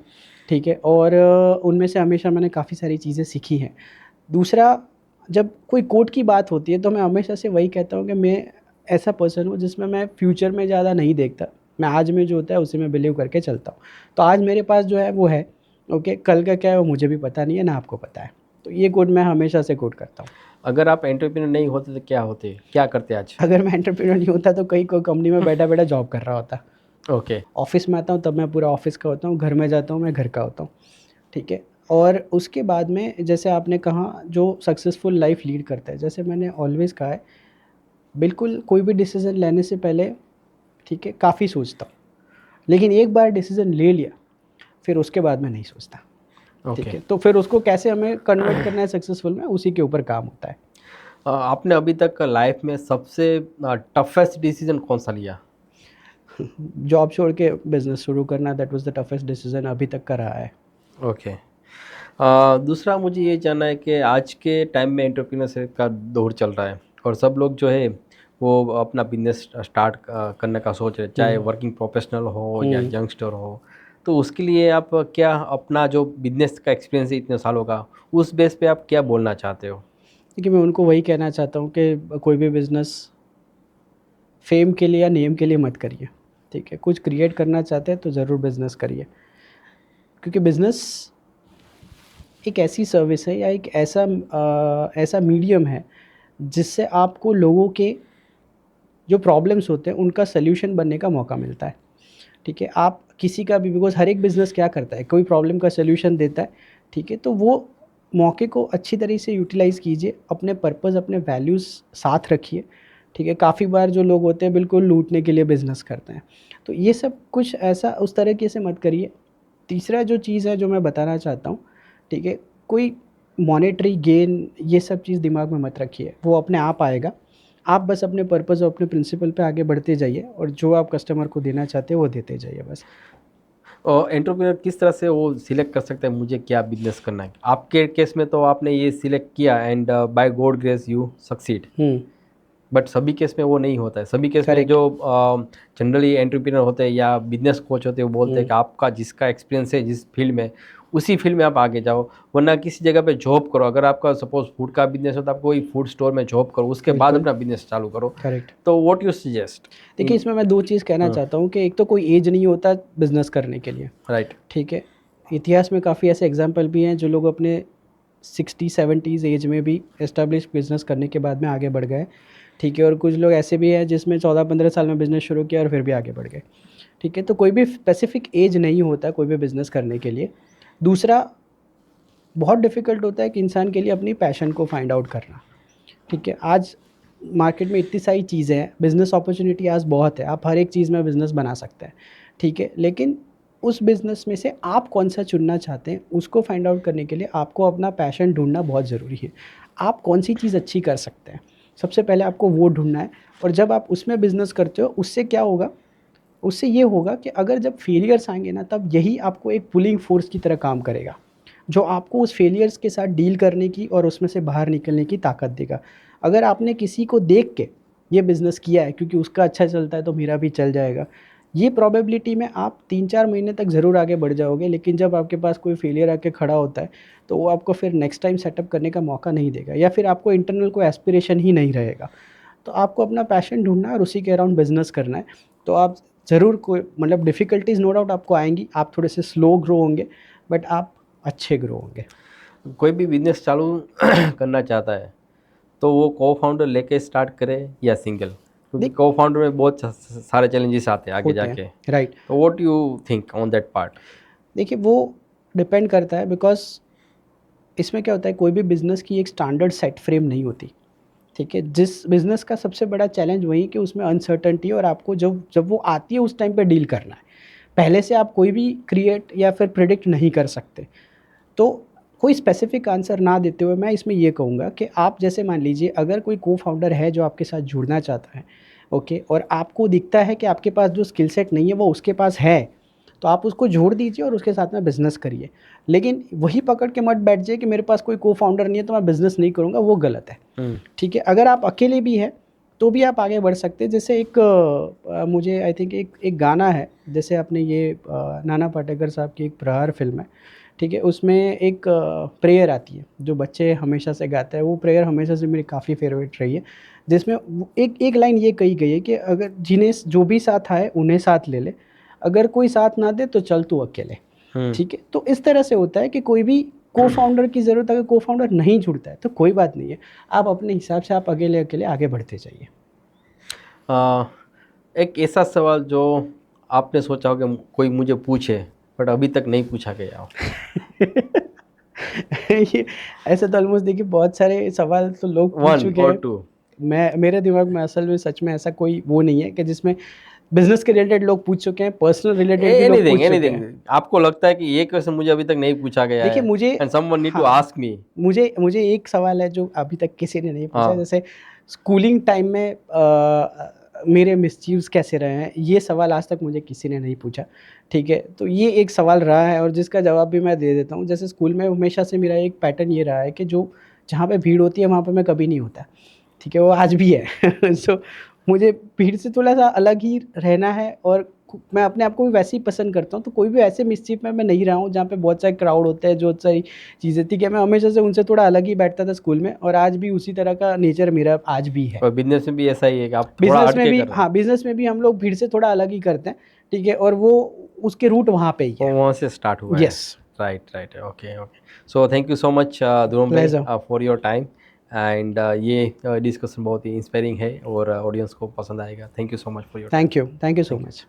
ठीक है। और उनमें से हमेशा मैंने काफ़ी सारी चीज़ें सीखी हैं। दूसरा, जब कोई कोट की बात होती है तो मैं हमेशा से वही कहता हूँ कि मैं ऐसा पर्सन हूँ जिसमें मैं फ्यूचर में ज़्यादा नहीं देखता। मैं आज में जो होता है उसी में बिलीव करके चलता हूँ। तो आज मेरे पास जो है वो है, ओके, कल का क्या है वो मुझे भी पता नहीं है, ना आपको पता है। तो ये कोट मैं हमेशा से कोट करता हूँ। अगर आप एंटरप्रेन्योर नहीं होते तो क्या होते, क्या करते आज? अगर मैं एंटरप्रेन्योर नहीं होता तो कहीं कोई कंपनी में बैठा-बैठा जॉब कर रहा होता। ओके। ऑफ़िस में आता हूँ तब मैं पूरा ऑफ़िस का होता हूँ, घर में जाता हूँ मैं घर का होता हूँ, ठीक है। और उसके बाद में जैसे आपने कहा जो सक्सेसफुल लाइफ़ लीड करता है, जैसे मैंने ऑलवेज़ कहा है, बिल्कुल कोई भी डिसीज़न लेने से पहले, ठीक है, काफ़ी सोचता हूँ। लेकिन एक बार डिसीज़न ले लिया, फिर उसके बाद मैं नहीं सोचता, ठीक ओके। है। तो फिर उसको कैसे हमें कन्वर्ट करना है सक्सेसफुल में, उसी के ऊपर काम होता है। आपने अभी तक लाइफ में सबसे टफेस्ट डिसीजन कौन सा लिया? जॉब छोड़ के बिज़नेस शुरू करना, that was the toughest decision अभी तक का रहा है। ओके। दूसरा मुझे ये जानना है कि आज के टाइम में एंटरप्रेन्योरशिप का दौर चल रहा है और सब लोग जो है वो अपना बिजनेस स्टार्ट करने का सोच रहे हैं, चाहे हुँ, वर्किंग प्रोफेशनल हो या हुँ। यंगस्टर हो। तो उसके लिए आप क्या अपना जो बिजनेस का एक्सपीरियंस है इतने सालों का, उस बेस पे आप क्या बोलना चाहते हो? देखिए, मैं उनको वही कहना चाहता हूँ कि कोई भी बिज़नेस फ़ेम के लिए या नेम के लिए मत करिए, ठीक है? कुछ क्रिएट करना चाहते हैं तो ज़रूर बिज़नेस करिए। क्योंकि बिज़नेस एक ऐसी सर्विस है या एक ऐसा मीडियम है जिससे आपको लोगों के जो प्रॉब्लम्स होते हैं उनका सॉल्यूशन बनने का मौका मिलता है, ठीक है? आप किसी का भी, बिकॉज़ हर एक बिज़नेस क्या करता है, कोई प्रॉब्लम का सॉल्यूशन देता है, ठीक है? तो वो मौके को अच्छी तरह से यूटिलाइज़ कीजिए, अपने पर्पस, अपने वैल्यूज़ साथ रखिए, ठीक है? काफ़ी बार जो लोग होते हैं बिल्कुल लूटने के लिए बिज़नेस करते हैं, तो ये सब कुछ ऐसा उस तरीके से मत करिए। तीसरा जो चीज़ है जो मैं बताना चाहता हूँ, ठीक है? कोई मॉनेटरी गेन ये सब चीज़ दिमाग में मत रखिए, वो अपने आप आएगा। आप बस अपने पर्पस और अपने प्रिंसिपल पे आगे बढ़ते जाइए और जो आप कस्टमर को देना चाहते हैं वो देते जाइए बस। और एंटरप्रेन्योर किस तरह से वो सिलेक्ट कर सकते हैं मुझे क्या बिजनेस करना है? आपके केस में तो आपने ये सिलेक्ट किया and by God grace you succeed. Hmm, but सभी केस में वो नहीं होता है। सभी केस में करेक्ट। जो जनरली एंटरप्रेन्योर होते हैं या बिजनेस कोच होते हैं वो बोलते हैं हुँ, कि आपका जिसका एक्सपीरियंस है जिस फील्ड में, उसी फील्ड में आप आगे जाओ, वरना किसी जगह पे जॉब करो। अगर आपका सपोज फूड का बिजनेस हो तो आप कोई फूड स्टोर में जॉब करो, उसके बाद बिल्कुल, अपना बिजनेस चालू करो। करेक्ट। तो व्हाट यू सजेस्ट देखिए, इन? इसमें मैं 2 चीज़ कहना चाहता हूँ कि एक तो कोई ऐज नहीं होता बिज़नेस करने के लिए, राइट। ठीक है? इतिहास में काफ़ी ऐसे एग्ज़ाम्पल भी हैं जो लोग अपने 60-70s ऐज में भी एस्टेब्लिश बिज़नेस करने के बाद में आगे बढ़ गए, ठीक है? और कुछ लोग ऐसे भी हैं जिसमें 14-15 साल में बिज़नेस शुरू किया और फिर भी आगे बढ़ गए, ठीक है? तो कोई भी स्पेसिफ़िक ऐज नहीं होता कोई भी बिज़नेस करने के लिए। दूसरा, बहुत डिफ़िकल्ट होता है कि इंसान के लिए अपनी पैशन को फाइंड आउट करना, ठीक है? आज मार्केट में इतनी सारी चीज़ें हैं, बिज़नेस अपॉर्च्युनिटी आज बहुत है, आप हर एक चीज़ में बिज़नेस बना सकते हैं, ठीक है? लेकिन उस बिज़नेस में से आप कौन-सा चुनना चाहते हैं, उसको फाइंड आउट करने के लिए आपको अपना पैशन ढूँढना बहुत ज़रूरी है। आप कौन-सी चीज़ अच्छी कर सकते हैं, सबसे पहले आपको वो ढूँढना है। और जब आप उसमें बिज़नेस करते हो, उससे क्या होगा, उससे ये होगा कि अगर जब फेलियर्स आएँगे ना, तब यही आपको एक पुलिंग फ़ोर्स की तरह काम करेगा, जो आपको उस फेलियर्स के साथ डील करने की और उसमें से बाहर निकलने की ताकत देगा। अगर आपने किसी को देख के ये बिज़नेस किया है क्योंकि उसका अच्छा चलता है तो मेरा भी चल जाएगा, ये प्रोबेबिलिटी में आप 3-4 महीने तक ज़रूर आगे बढ़ जाओगे, लेकिन जब आपके पास कोई फेलियर आके खड़ा होता है, तो वो आपको फिर नेक्स्ट टाइम सेटअप करने का मौका नहीं देगा या फिर आपको इंटरनल कोई एस्पिरेशन ही नहीं रहेगा। तो आपको अपना पैशन ढूँढना है और उसी के अराउंड बिज़नेस करना है। तो आप ज़रूर कोई मतलब डिफ़िकल्टीज़ नो डाउट आपको आएँगी, आप थोड़े से स्लो ग्रो होंगे, बट आप अच्छे ग्रो होंगे। कोई भी बिजनेस चालू करना चाहता है तो वो को फाउंडर लेके स्टार्ट करे या सिंगल, क्योंकि देख को फाउंडर में बहुत सारे चैलेंजेस आते हैं आगे होते हैं, जाके। राइट। तो what you think on that part? देखिए, वो डिपेंड करता है, बिकॉज इसमें क्या होता है, कोई भी बिज़नेस की एक स्टैंडर्ड सेट फ्रेम नहीं होती, ठीक है। जिस बिज़नेस का सबसे बड़ा चैलेंज वही कि उसमें अनसर्टेनिटी, और आपको जब जब वो आती है उस टाइम पे डील करना है। पहले से आप कोई भी क्रिएट या फिर प्रिडिक्ट नहीं कर सकते। तो कोई स्पेसिफिक आंसर ना देते हुए मैं इसमें ये कहूँगा कि आप जैसे मान लीजिए अगर कोई को-फाउंडर है जो आपके साथ जुड़ना चाहता है, ओके, और आपको दिखता है कि आपके पास जो स्किल सेट नहीं है वो उसके पास है, तो आप उसको जोड़ दीजिए और उसके साथ में बिज़नेस करिए। लेकिन वही पकड़ के मत बैठ जाइए कि मेरे पास कोई को-फाउंडर नहीं है तो मैं बिज़नेस नहीं करूँगा, वो गलत है। ठीक है, अगर आप अकेले भी हैं तो भी आप आगे बढ़ सकते हैं। जैसे एक मुझे आई थिंक एक गाना है, जैसे आपने ये नाना पाटेकर साहब की एक प्रहार फ़िल्म है, ठीक है, उसमें एक प्रेयर आती है जो बच्चे हमेशा से गाते हैं, वो प्रेयर हमेशा से मेरी काफ़ी फेवरेट रही है, जिसमें एक एक लाइन ये कही गई है कि अगर जिन्हें जो भी साथ आए उन्हें साथ ले ले, अगर कोई साथ ना दे तो चल तू अकेले। ठीक है, तो इस तरह से होता है कि कोई भी को-फाउंडर की ज़रूरत, अगर को-फाउंडर नहीं जुड़ता है तो कोई बात नहीं है, आप अपने हिसाब से आप अकेले-अकेले आगे बढ़ते जाइए। एक ऐसा सवाल जो आपने सोचा हो कि कोई मुझे पूछे बट अभी तक नहीं पूछा गया हो। ये ऐसे तो ऑलमोस्ट देखिए बहुत सारे सवाल तो लोग पूछ 1 चुके और हैं। 2। मेरे दिमाग में असल में सच में ऐसा कोई वो नहीं है कि जिसमें बिज़नेस के रिलेटेड लोग पूछ चुके हैं, पर्सनल रिलेटेड भी लोग पूछ चुके हैं। एनीथिंग आपको लगता है कि ये क्वेश्चन मुझे अभी तक नहीं पूछा गया देखिए है मुझे, एंड समवन नीड टू हाँ, आस्क मी। मुझे एक सवाल है जो अभी तक किसी ने नहीं पूछा, हाँ। जैसे स्कूलिंग टाइम में मेरे मिसचीव्स कैसे रहे हैं, ये सवाल आज तक मुझे किसी ने नहीं पूछा, ठीक है। तो ये एक सवाल रहा है और जिसका जवाब भी मैं दे देता हूँ। जैसे स्कूल में हमेशा से मेरा एक पैटर्न ये रहा है कि जो जहाँ पे भीड़ होती है वहाँ पे मैं कभी नहीं होता, ठीक है, वो आज भी है। सो मुझे भीड़ से थोड़ा-सा अलग ही रहना है और मैं अपने आप को भी वैसे ही पसंद करता हूँ, तो कोई भी ऐसे मिसचीफ में मैं नहीं रहा हूँ जहाँ पे बहुत सारे क्राउड होते हैं, जो बहुत सारी चीज़ें थी कि मैं हमेशा से उनसे थोड़ा अलग ही बैठता था स्कूल में, और आज भी उसी तरह का नेचर मेरा आज भी है। और बिजनेस में भी ऐसा ही है कि आप थोड़ा बिज़नेस में हटके भी, कर रहे हैं। हाँ, बिज़नेस में भी हम लोग भीड़ से थोड़ा अलग ही करते हैं, ठीक है, और वो उसके रूट वहाँ पे ही वो है। वहाँ से स्टार्ट हुआ है। Yes, right okay okay. So thank you so much Dhruv भाई pleasure. For your time and ये डिस्कशन बहुत ही इंस्पायरिंग है और ऑडियंस को पसंद आएगा। Thank you so much for your time. Thank you so thank you. Much.